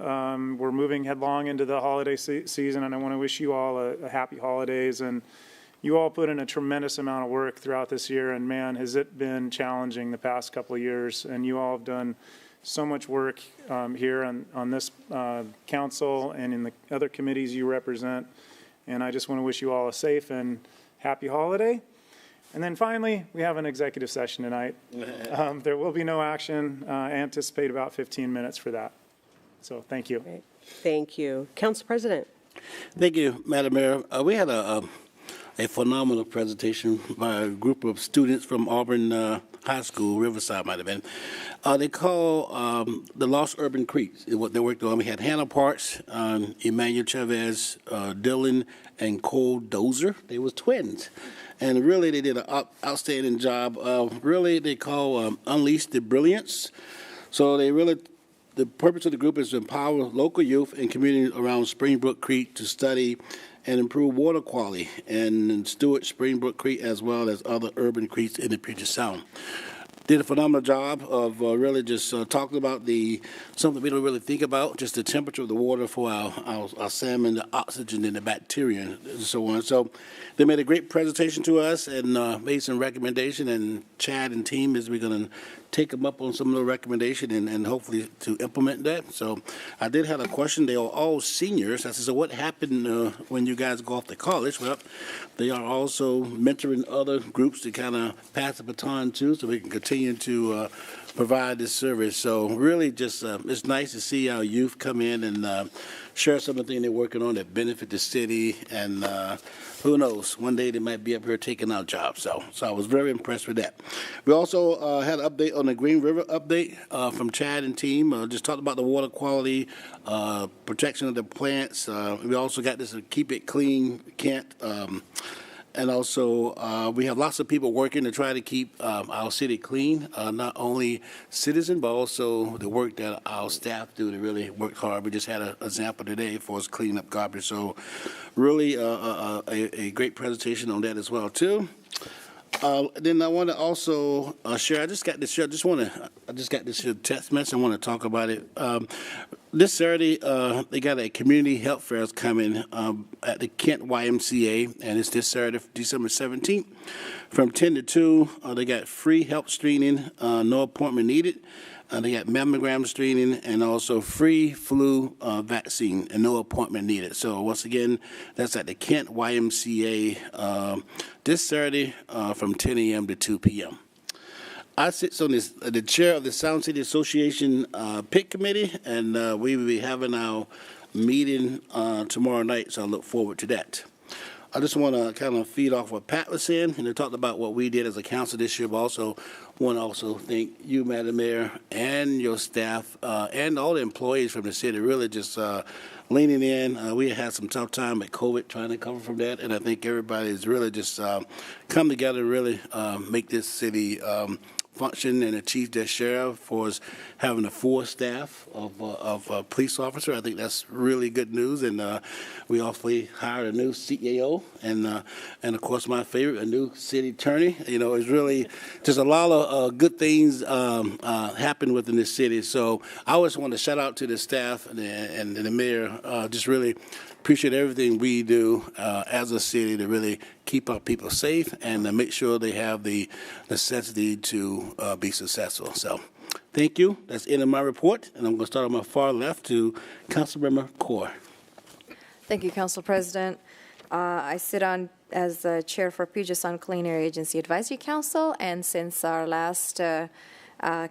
we're moving headlong into the holiday season, and I want to wish you all a happy holidays. And you all put in a tremendous amount of work throughout this year, and man, has it been challenging the past couple of years. And you all have done so much work here on this council and in the other committees you represent. And I just want to wish you all a safe and happy holiday. And then finally, we have an executive session tonight. There will be no action. I anticipate about 15 minutes for that. So thank you. Great. Thank you. Council President. Thank you, Madam Mayor. We had a phenomenal presentation by a group of students from Auburn High School, Riverside might have been. They call the Lost Urban Creeks, is what they worked on. We had Hannah Parks, Emmanuel Chavez, Dylan, and Cole Dozer. They was twins. And really, they did an outstanding job. Really, they call Unleash the Brilliance. So they really, the purpose of the group is to empower local youth and communities around Springbrook Creek to study and improve water quality and steward Springbrook Creek as well as other urban creeks in the Puget Sound. did a phenomenal job of really just talking about something we don't really think about, just the temperature of the water for our salmon, the oxygen and the bacteria and so on. So they made a great presentation to us and made some recommendation, and Chad and team is we're going to take them up on some of the recommendation and hopefully to implement that. So I did have a question. They are all seniors. I said, so what happened when you guys go off to college? Well, they are also mentoring other groups to kind of pass the baton to, so we can continue to provide this service. So really just, it's nice to see our youth come in and share some of the things they're working on that benefit the city, and who knows, one day they might be up here taking our jobs. So I was very impressed with that. We also had an update on the Green River update from Chad and team. Just talked about the water quality, protection of the plants. We also got this Keep It Clean Kent. And also, we have lots of people working to try to keep our city clean, not only citizens, but also the work that our staff do to really work hard. We just had an example today for us cleaning up garbage. So really a great presentation on that as well, too. Then I want to also share. I just got this text message. I want to talk about it. This Saturday, they got a community health fair coming at the Kent YMCA, and it's this Saturday, December 17th, from 10 to 2. They got free health screening, no appointment needed. They got mammogram screening and also free flu vaccine and no appointment needed. So once again, that's at the Kent YMCA this Saturday from 10 a.m. to 2 p.m. I sit on the chair of the Sound City Association PIC committee, and we will be having our meeting tomorrow night, so I look forward to that. I just want to kind of feed off what Pat was saying, and they talked about what we did as a council this year, but also want to thank you, Madam Mayor, and your staff, and all the employees from the city, really just leaning in. We had some tough time with COVID, trying to cover from that, and I think everybody has really just come together to really make this city function and achieve their share for us having a full staff of police officer. I think that's really good news, and we also hired a new CAO and of course my favorite, a new city attorney. You know, it's really just a lot of good things happen within this city. So I always want to shout out to the staff and the mayor. Just really appreciate everything we do as a city to really keep our people safe and make sure they have the necessity to be successful. So thank you. That's the end of my report, and I'm going to start on my far left to Councilmember Core. Thank you, Council President. I sit on as the chair for Puget Sound Clean Air Agency Advisory Council, and since our last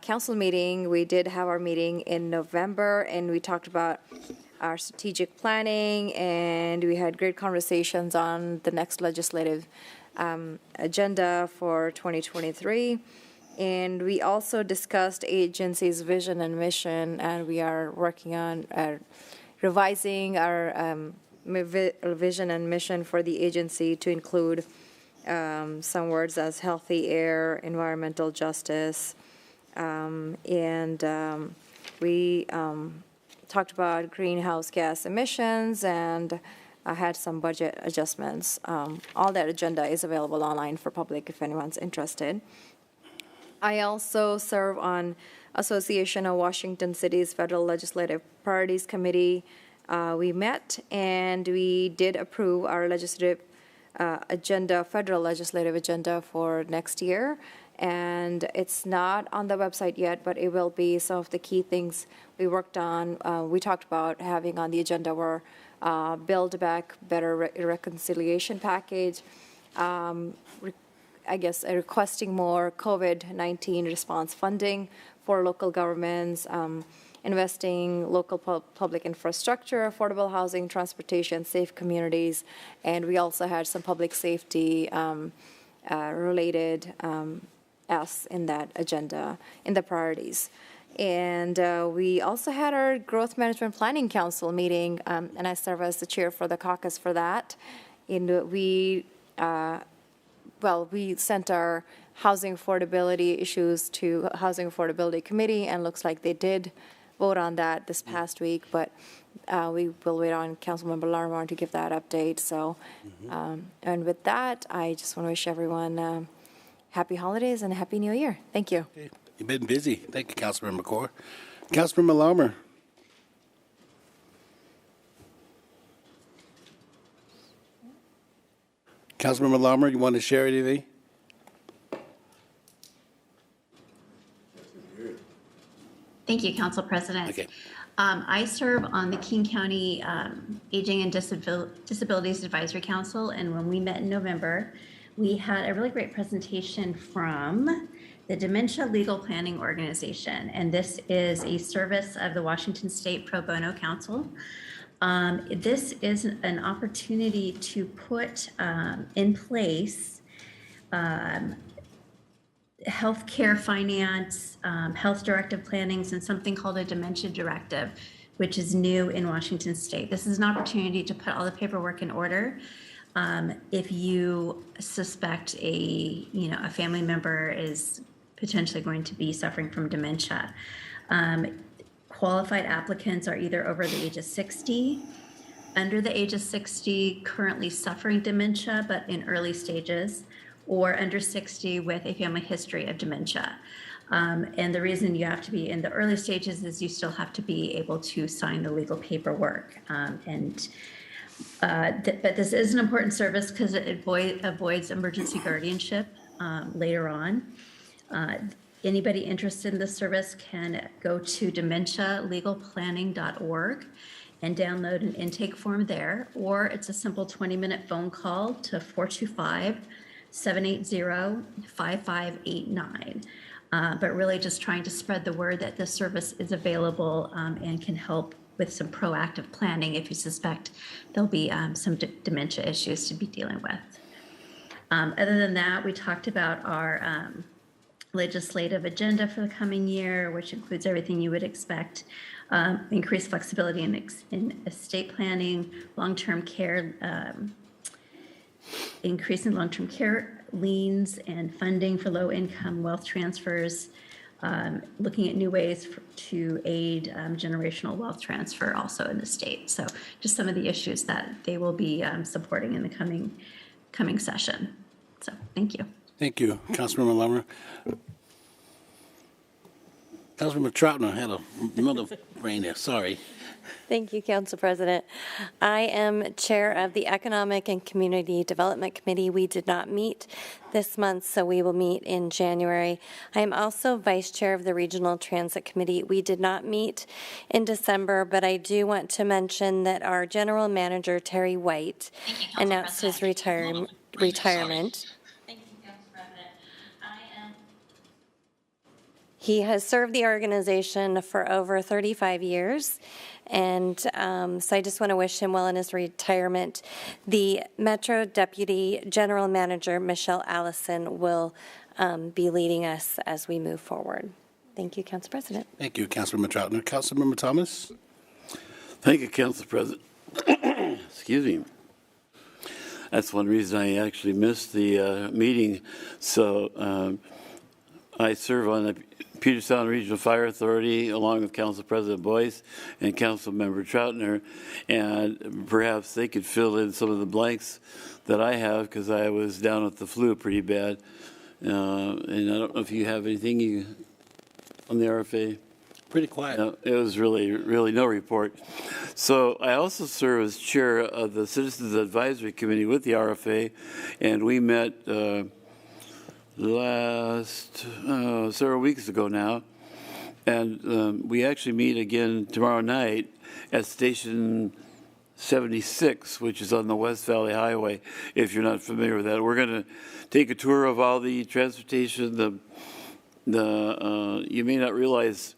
council meeting, we did have our meeting in November, and we talked about our strategic planning, and we had great conversations on the next legislative agenda for 2023. And we also discussed agency's vision and mission, and we are working on revising our vision and mission for the agency to include some words as healthy air, environmental justice, and we talked about greenhouse gas emissions, and I had some budget adjustments. All that agenda is available online for public if anyone's interested. I also serve on Association of Washington Cities Federal Legislative Priorities Committee. We met and we did approve our legislative agenda, federal legislative agenda for next year. And it's not on the website yet, but it will be. Some of the key things we worked on, we talked about having on the agenda were Build Back Better reconciliation package, requesting more COVID-19 response funding for local governments, investing local public infrastructure, affordable housing, transportation, safe communities, and we also had some public safety related in that agenda, in the priorities. And we also had our Growth Management Planning Council meeting, and I serve as the chair for the caucus for that. And we sent our housing affordability issues to Housing Affordability Committee, and looks like they did vote on that this past week, but we will wait on Councilmember Larmore to give that update. So, and with that, I just want to wish everyone happy holidays and a happy new year. Thank you. You've been busy. Thank you, Councilmember Core. Councilmember Larmer. Councilmember Larmer, you want to share anything? Thank you, Council President. Okay. I serve on the King County Aging and Disabilities Advisory Council, and when we met in November, we had a really great presentation from the Dementia Legal Planning Organization, and this is a service of the Washington State Pro Bono Council. This is an opportunity to put in place healthcare finance, health directive plannings, and something called a dementia directive, which is new in Washington State. This is an opportunity to put all the paperwork in order. If you suspect a family member is potentially going to be suffering from dementia, qualified applicants are either over the age of 60, under the age of 60, currently suffering dementia, but in early stages, or under 60 with a family history of dementia. And the reason you have to be in the early stages is you still have to be able to sign the legal paperwork. But this is an important service because it avoids emergency guardianship later on. Anybody interested in this service can go to dementialegalplanning.org and download an intake form there, or it's a simple 20-minute phone call to 425-780-5589. But really just trying to spread the word that this service is available and can help with some proactive planning if you suspect there'll be some dementia issues to be dealing with. Other than that, we talked about our legislative agenda for the coming year, which includes everything you would expect. Increased flexibility in estate planning, long-term care, increase in long-term care liens and funding for low-income wealth transfers, looking at new ways to aid generational wealth transfer also in the state. So just some of the issues that they will be supporting in the coming session. So thank you. Thank you, Councilmember Lummer. Councilmember Troutner had another brain there. Sorry. Thank you, Council President. I am Chair of the Economic and Community Development Committee. We did not meet this month, so we will meet in January. I am also Vice Chair of the Regional Transit Committee. We did not meet in December, but I do want to mention that our General Manager, Terry White, announced his retirement. He has served the organization for over 35 years, and so I just want to wish him well in his retirement. The Metro Deputy General Manager, Michelle Allison, will be leading us as we move forward. Thank you, Council President. Thank you, Councilmember Troutner. Councilmember Thomas? Thank you, Council President. Excuse me. That's one reason I actually missed the meeting. So I serve on the Puget Sound Regional Fire Authority along with Council President Boyce and Councilmember Troutner, and perhaps they could fill in some of the blanks that I have because I was down with the flu pretty bad. And I don't know if you have anything on the RFA. Pretty quiet. No, it was really no report. So I also serve as chair of the Citizens Advisory Committee with the RFA, and we met last several weeks ago now, and we actually meet again tomorrow night at Station 76, which is on the West Valley Highway, if you're not familiar with that. We're going to take a tour of all the transportation. You may not realize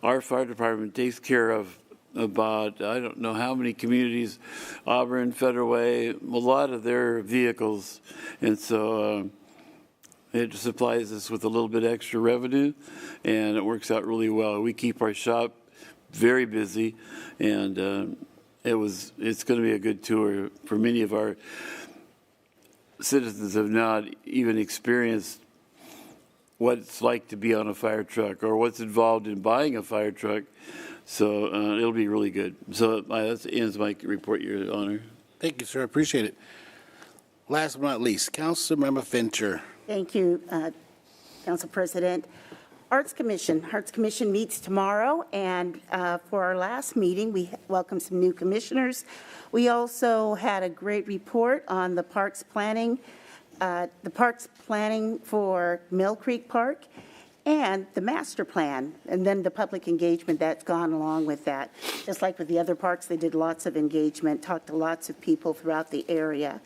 our fire department takes care of about, I don't know how many communities, Auburn, Federal Way, a lot of their vehicles, and so it supplies us with a little bit extra revenue, and it works out really well. We keep our shop very busy, and it's going to be a good tour for many of our citizens have not even experienced what it's like to be on a fire truck or what's involved in buying a fire truck. So it'll be really good. So that ends my report, Your Honor. Thank you, sir. Appreciate it. last but not least, Councilmember Fincher. Thank you, Council President. Arts Commission meets tomorrow, and for our last meeting, we welcomed some new commissioners. We also had a great report on the parks planning for Mill Creek Park, and the master plan, and then the public engagement that's gone along with that. Just like with the other parks, they did lots of engagement, talked to lots of people throughout the area.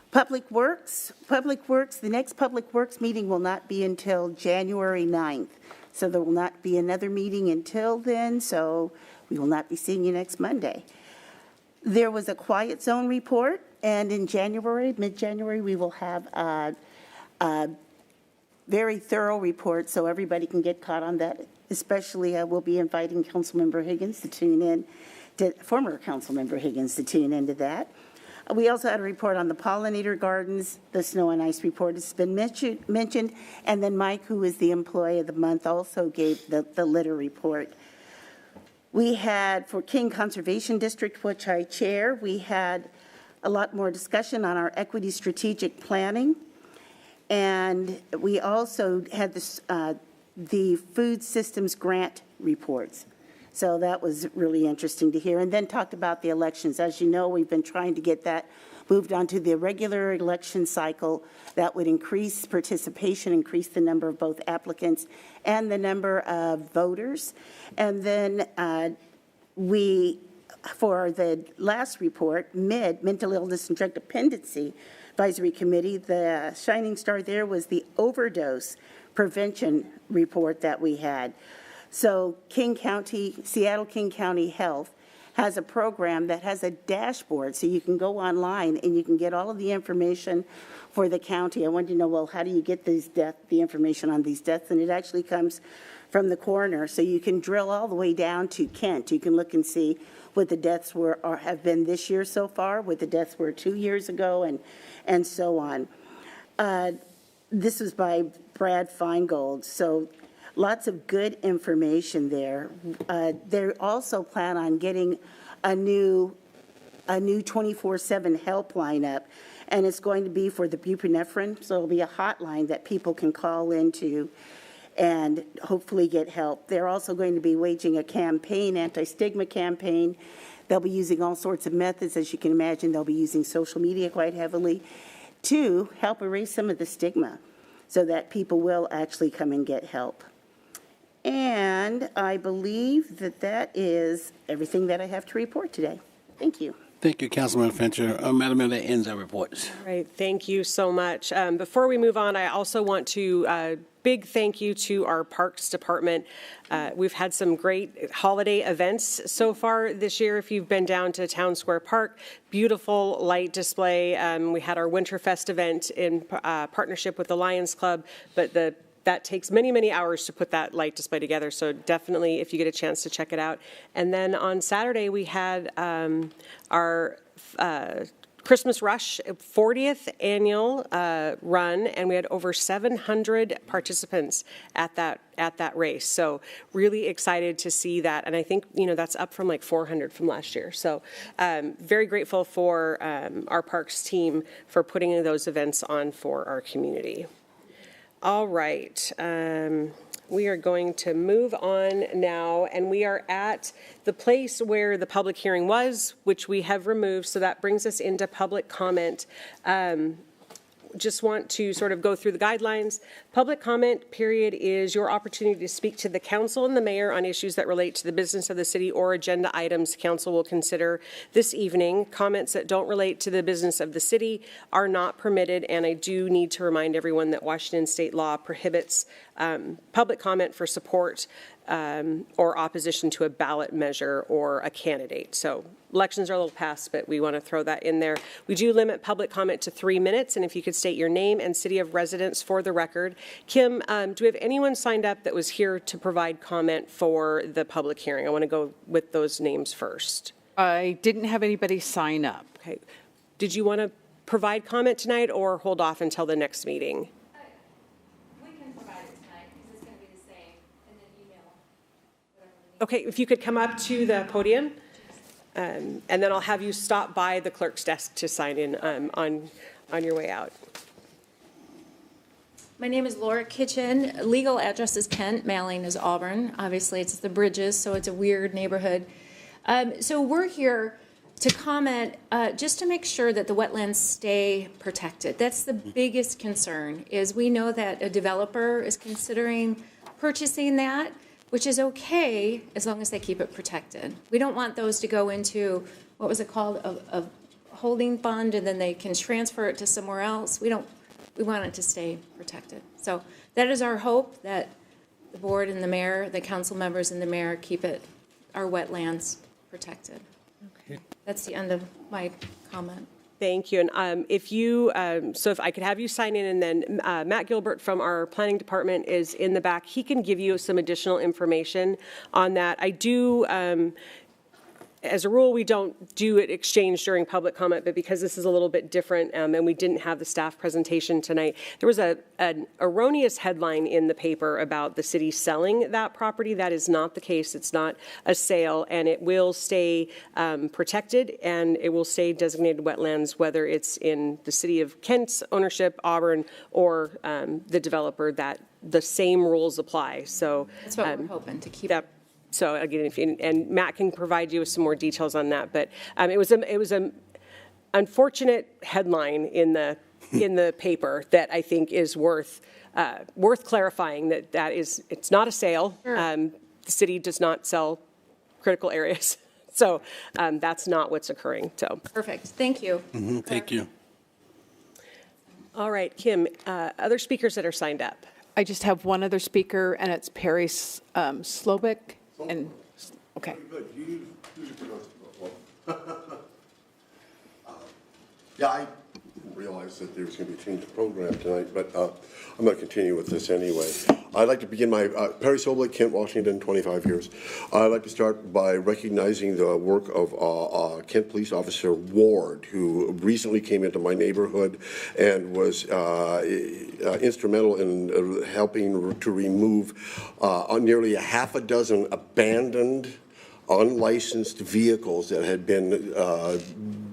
Public Works, the next Public Works meeting will not be until January 9th. So there will not be another meeting until then, so we will not be seeing you next Monday. There was a quiet zone report, and in January, mid-January, we will have a very thorough report so everybody can get caught on that. Especially, I will be inviting Councilmember Higgins to tune in, former Councilmember Higgins to tune into that. We also had a report on the pollinator gardens. The snow and ice report has been mentioned. And then Mike, who is the employee of the month, also gave the litter report. We had, for King Conservation District, which I chair, we had a lot more discussion on our equity strategic planning. And we also had the food systems grant reports. So that was really interesting to hear. And then talked about the elections. As you know, we've been trying to get that moved on to the regular election cycle. That would increase participation, increase the number of both applicants and the number of voters. And then for the last report, Mental Illness and Drug Dependency Advisory Committee, the shining star there was the overdose prevention report that we had. So Seattle King County Health has a program that has a dashboard, so you can go online and you can get all of the information for the county. I wanted to know, well, how do you get the information on these deaths? And it actually comes from the coroner, so you can drill all the way down to Kent. You can look and see what the deaths were or have been this year so far, what the deaths were 2 years ago, and so on. This was by Brad Feingold, so lots of good information there. They also plan on getting a new 24/7 helpline up, and it's going to be for the buprenorphine, so it'll be a hotline that people can call into and hopefully get help. They're also going to be waging a campaign, anti-stigma campaign. They'll be using all sorts of methods. As you can imagine, they'll be using social media quite heavily to help erase some of the stigma so that people will actually come and get help. And I believe that is everything that I have to report today. Thank you. Thank you, Councilman Fincher. Madam Mayor, that ends our reports. All right, thank you so much. Before we move on, I also want to big thank you to our Parks Department. We've had some great holiday events so far this year. If you've been down to Town Square Park, beautiful light display. We had our Winterfest event in partnership with the Lions Club, but that takes many, many hours to put that light display together, so definitely if you get a chance to check it out. And then on Saturday, we had our Christmas Rush 40th annual run, and we had over 700 participants at that race. So really excited to see that, and I think that's up from like 400 from last year. So very grateful for our parks team for putting those events on for our community. All right, we are going to move on now, and we are at the place where the public hearing was, which we have removed, so that brings us into public comment. Just want to sort of go through the guidelines. Public comment period is your opportunity to speak to the council and the mayor on issues that relate to the business of the city or agenda items council will consider this evening. Comments that don't relate to the business of the city are not permitted, and I do need to remind everyone that Washington state law prohibits public comment for support or opposition to a ballot measure or a candidate. So elections are a little past, but we want to throw that in there. We do limit public comment to 3 minutes, and if you could state your name and city of residence for the record. Kim, do we have anyone signed up that was here to provide comment for the public hearing? I want to go with those names first. I didn't have anybody sign up. Okay. Did you want to provide comment tonight or hold off until the next meeting? Okay, if you could come up to the podium. And then I'll have you stop by the clerk's desk to sign in on your way out. My name is Laura Kitchen. Legal address is Kent, mailing is Auburn. Obviously, it's the Bridges, so it's a weird neighborhood. So we're here to comment just to make sure that the wetlands stay protected. That's the biggest concern, is we know that a developer is considering purchasing that, which is okay as long as they keep it protected. We don't want those to go into, what was it called, a holding fund, and then they can transfer it to somewhere else. We want it to stay protected. So that is our hope, that the board and the mayor, the council members and the mayor keep our wetlands protected. Okay. That's the end of my comment. Thank you. And so if I could have you sign in, and then Matt Gilbert from our planning department is in the back. He can give you some additional information on that. I do, as a rule, we don't do it exchange during public comment, but because this is a little bit different and we didn't have the staff presentation tonight, there was an erroneous headline in the paper about the city selling that property. That is not the case. It's not a sale, and it will stay protected, and it will stay designated wetlands, whether it's in the city of Kent's ownership, Auburn, or the developer. That the same rules apply. So that's what we're hoping to keep. So again, and Matt can provide you with some more details on that, but it was an unfortunate headline in the paper that I think is worth clarifying. It's not a sale. Sure. The city does not sell critical areas, so that's not what's occurring. So perfect. Thank you. Mm-hmm. Thank you. All right, Kim. Other speakers that are signed up. I just have one other speaker, and it's Perry Slobik. And okay. Yeah, I didn't realize that there was going to be a change of program tonight, but I'm going to continue with this anyway. I'd like to begin my, Perry Soblik, Kent, Washington, 25 years. I'd like to start by recognizing the work of Kent Police Officer Ward, who recently came into my neighborhood and was instrumental in helping to remove nearly a half a dozen abandoned, unlicensed vehicles that had been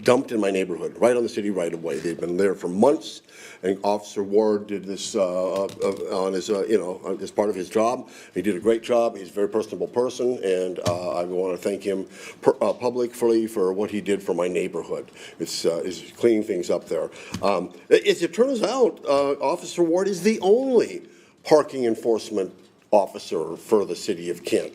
dumped in my neighborhood, right on the city right of way. They've been there for months, and Officer Ward did this on his, as part of his job. He did a great job. He's a very personable person, and I want to thank him publicly for what he did for my neighborhood. It's cleaning things up there. As it turns out, Officer Ward is the only parking enforcement officer for the city of Kent,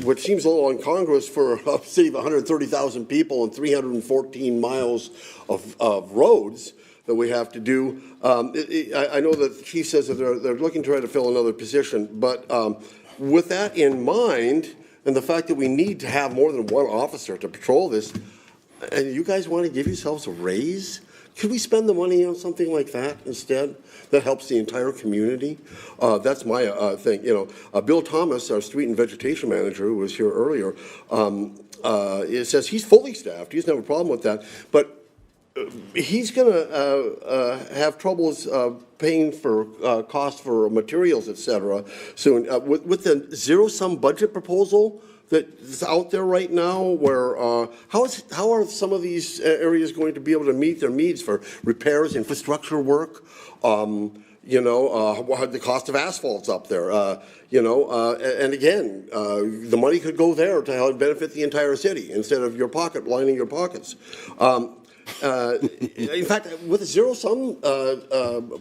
which seems a little incongruous for a city of 130,000 people and 314 miles of roads that we have to do. I know that the chief says that they're looking to try to fill another position, but with that in mind, and the fact that we need to have more than one officer to patrol this, and you guys want to give yourselves a raise? Could we spend the money on something like that instead? That helps the entire community. That's my thing. Bill Thomas, our street and vegetation manager, who was here earlier, it says he's fully staffed. He doesn't have a problem with that, but he's going to have troubles paying for costs for materials, et cetera, soon. With the zero-sum budget proposal that's out there right now, where how are some of these areas going to be able to meet their needs for repairs, infrastructure work? The cost of asphalt's up there. And again, the money could go there to help benefit the entire city instead of your pocket lining your pockets. In fact, with a zero-sum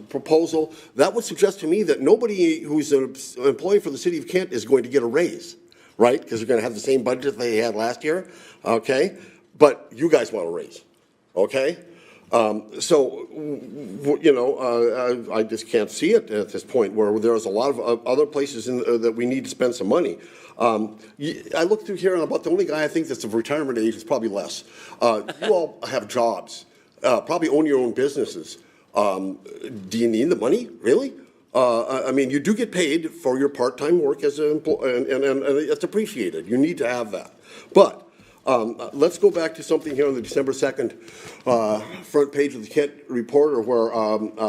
proposal, that would suggest to me that nobody who's an employee for the city of Kent is going to get a raise. Right? Because they're going to have the same budget they had last year, okay? But you guys want a raise, okay? I just can't see it at this point where there's a lot of other places that we need to spend some money. I look through here, and about the only guy I think that's of retirement age is probably Les. You all have jobs, probably own your own businesses. Do you need the money, really? I mean, you do get paid for your part-time work as an employee, and it's appreciated. You need to have that. But let's go back to something here on the December 2nd front page of the Kent Reporter, where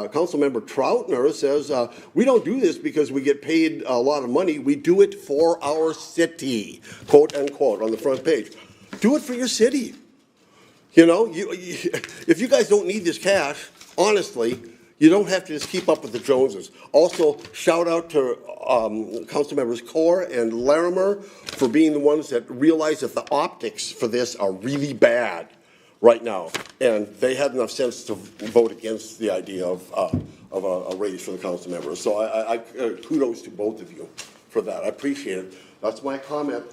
Councilmember Troutner says, we don't do this because we get paid a lot of money. We do it for our city, quote unquote, on the front page. Do it for your city. You know, if you guys don't need this cash, honestly, you don't have to just keep up with the Joneses. Also, shout out to Councilmembers Core and Larimer for being the ones that realize that the optics for this are really bad right now. And they had enough sense to vote against the idea of a raise for the council members. So I kudos to both of you for that. I appreciate it. That's my comment.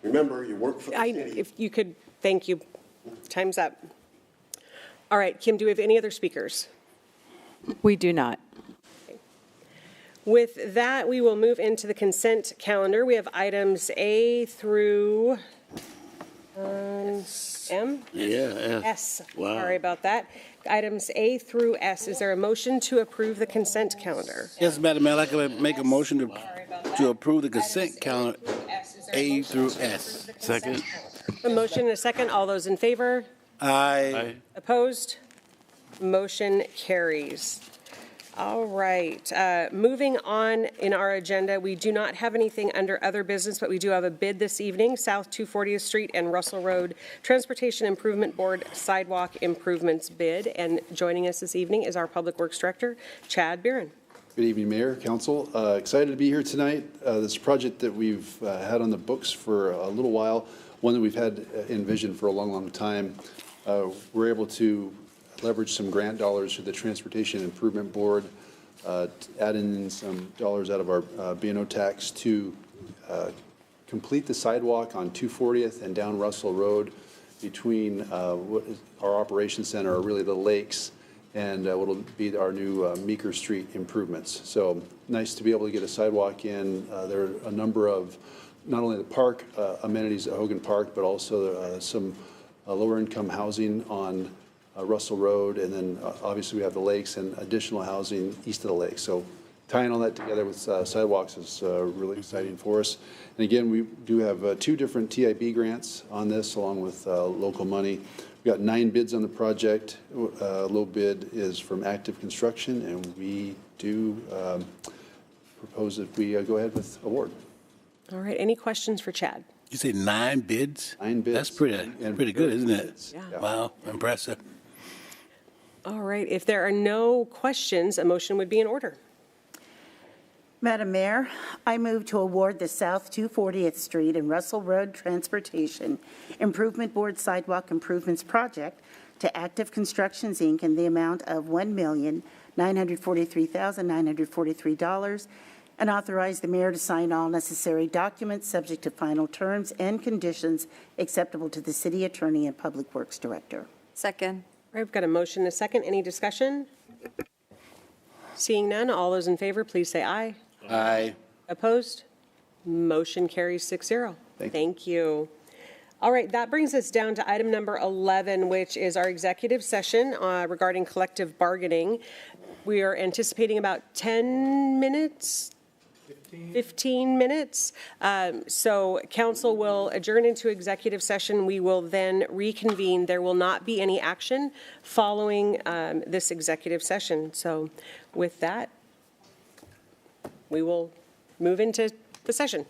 Remember, you work for the city. If you could, thank you. Time's up. All right, Kim, do we have any other speakers? We do not. With that, we will move into the consent calendar. We have items A through M? Yeah, S. Wow. Sorry about that. Items A through S. Is there a motion to approve the consent calendar? Yes, Madam Mayor, I'd like to make a motion to approve the consent calendar A through S. Second. A motion and a second. All those in favor? Aye. Opposed? Motion carries. All right. Moving on in our agenda, we do not have anything under other business, but we do have a bid this evening, South 240th Street and Russell Road Transportation Improvement Board Sidewalk Improvements bid. And joining us this evening is our Public Works Director, Chad Buren. Good evening, Mayor, Council. Excited to be here tonight. This project that we've had on the books for a little while, one that we've had envisioned for a long, long time. We're able to leverage some grant dollars through the Transportation Improvement Board, add in some dollars out of our B&O tax to complete the sidewalk on 240th and down Russell Road between what is our operations center, or really the lakes, and what will be our new Meeker Street improvements. So nice to be able to get a sidewalk in. There are a number of not only the park amenities at Hogan Park, but also some lower income housing on Russell Road, and then obviously we have the lakes and additional housing east of the lake. So tying all that together with sidewalks is really exciting for us. And again, we do have 2 different TIB grants on this, along with local money. We've got 9 bids on the project. Low bid is from Active Construction, and we do propose that we go ahead with award. All right. Any questions for Chad? You say 9 bids? 9 bids. That's pretty good, isn't it? Yeah. Wow, impressive. All right. If there are no questions, a motion would be in order. Madam Mayor, I move to award the South 240th Street and Russell Road Transportation Improvement Board Sidewalk Improvements Project to Active Constructions, Inc. in the amount of $1,943,943, and authorize the mayor to sign all necessary documents subject to final terms and conditions acceptable to the city attorney and public works director. Second. I've got a motion and a second. Any discussion? Seeing none, all those in favor, please say aye. Aye. Opposed? Motion carries 6-0. Thank you. All right, that brings us down to item number 11, which is our executive session regarding collective bargaining. We are anticipating about 10 minutes, 15 minutes. So council will adjourn into executive session. We will then reconvene. There will not be any action following this executive session. So with that, we will move into the session.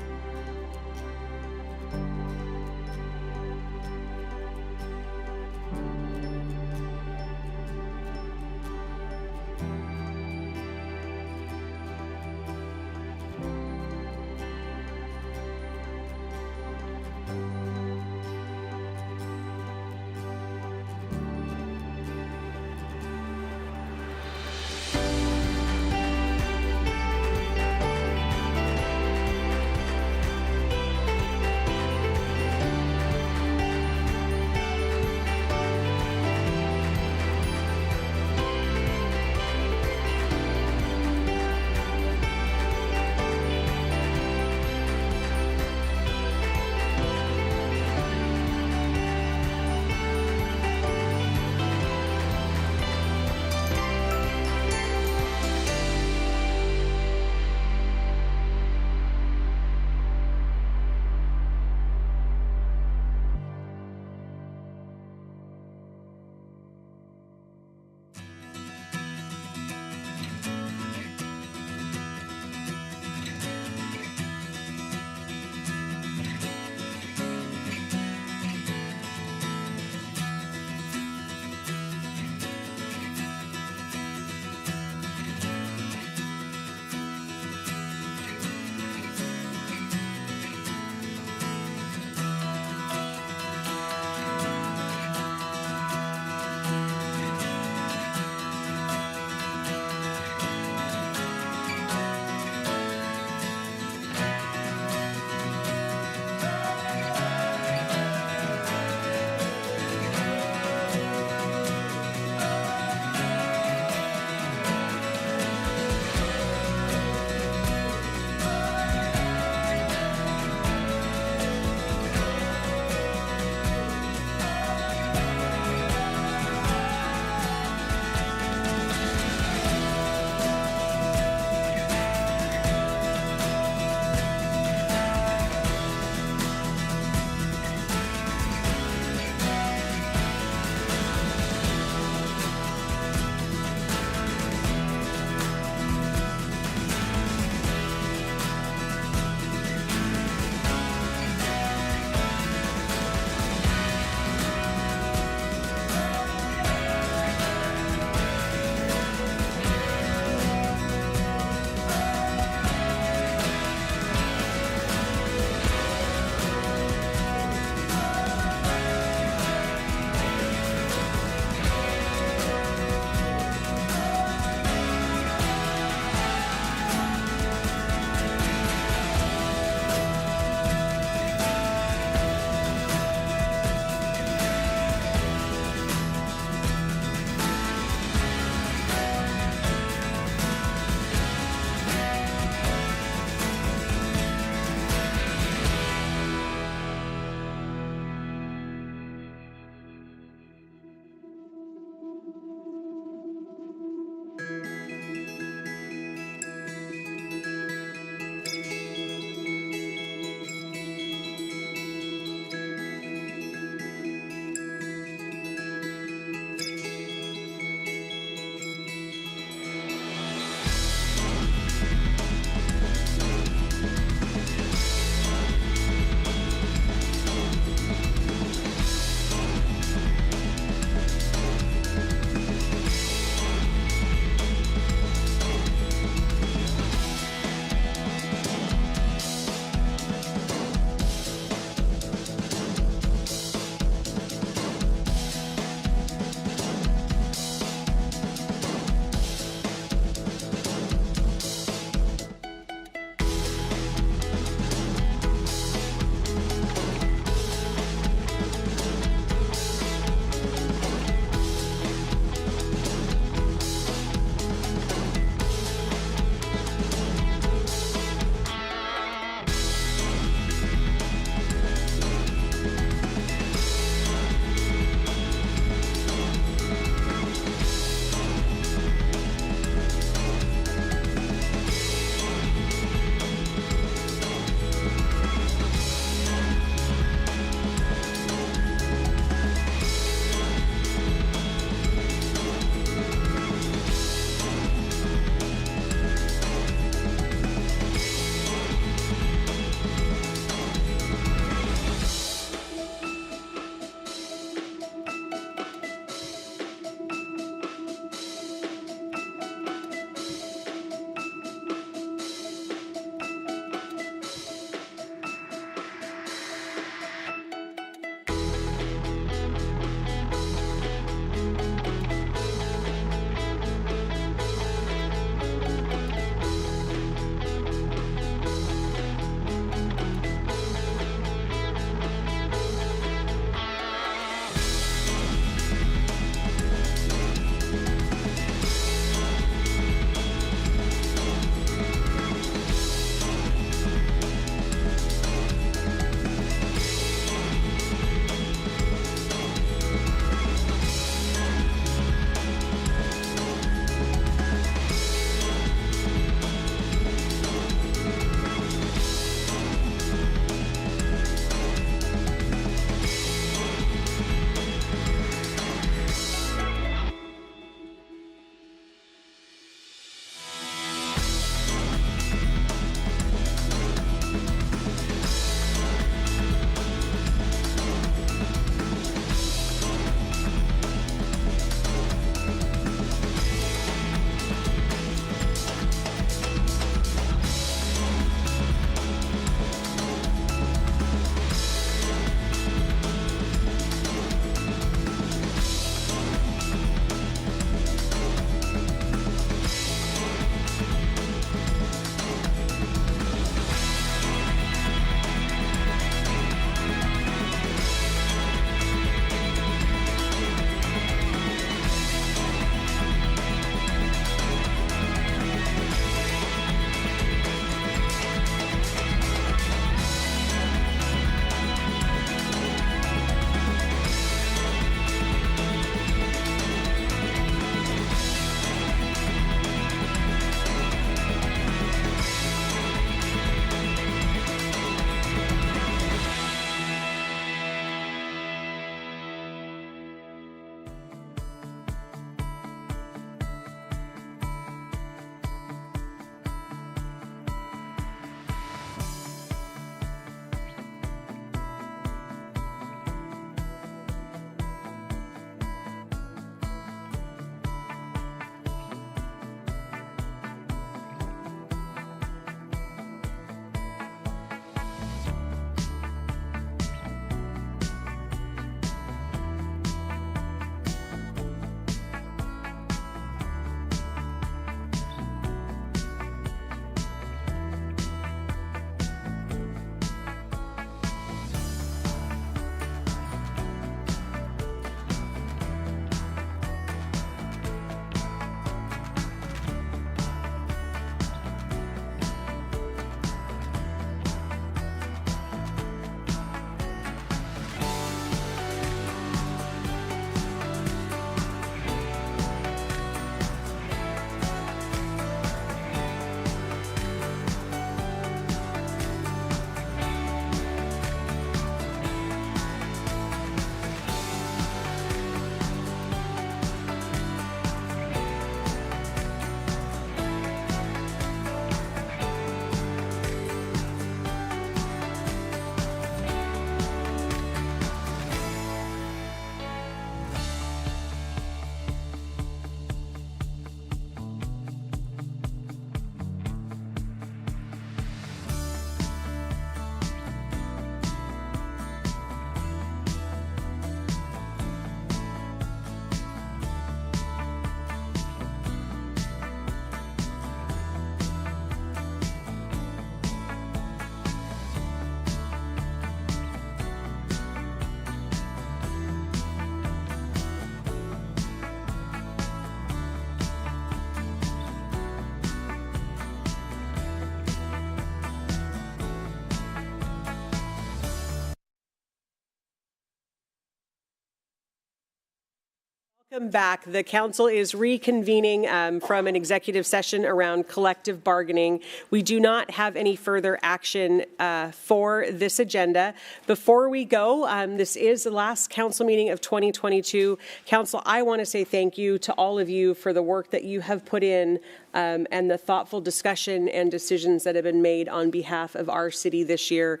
Welcome back. The council is reconvening from an executive session around collective bargaining. We do not have any further action for this agenda. Before we go, this is the last council meeting of 2022. Council, I want to say thank you to all of you for the work that you have put in and the thoughtful discussion and decisions that have been made on behalf of our city this year.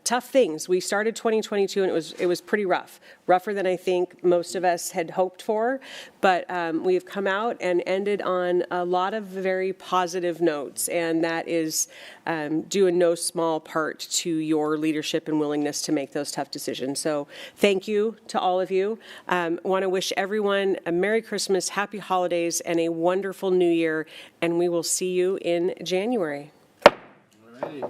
Tough things. We started 2022 and it was pretty rough, rougher than I think most of us had hoped for, but we've come out and ended on a lot of very positive notes, and that is due in no small part to your leadership and willingness to make those tough decisions. So thank you to all of you. Want to wish everyone a Merry Christmas, Happy Holidays, and a wonderful New Year, and we will see you in January. All righty.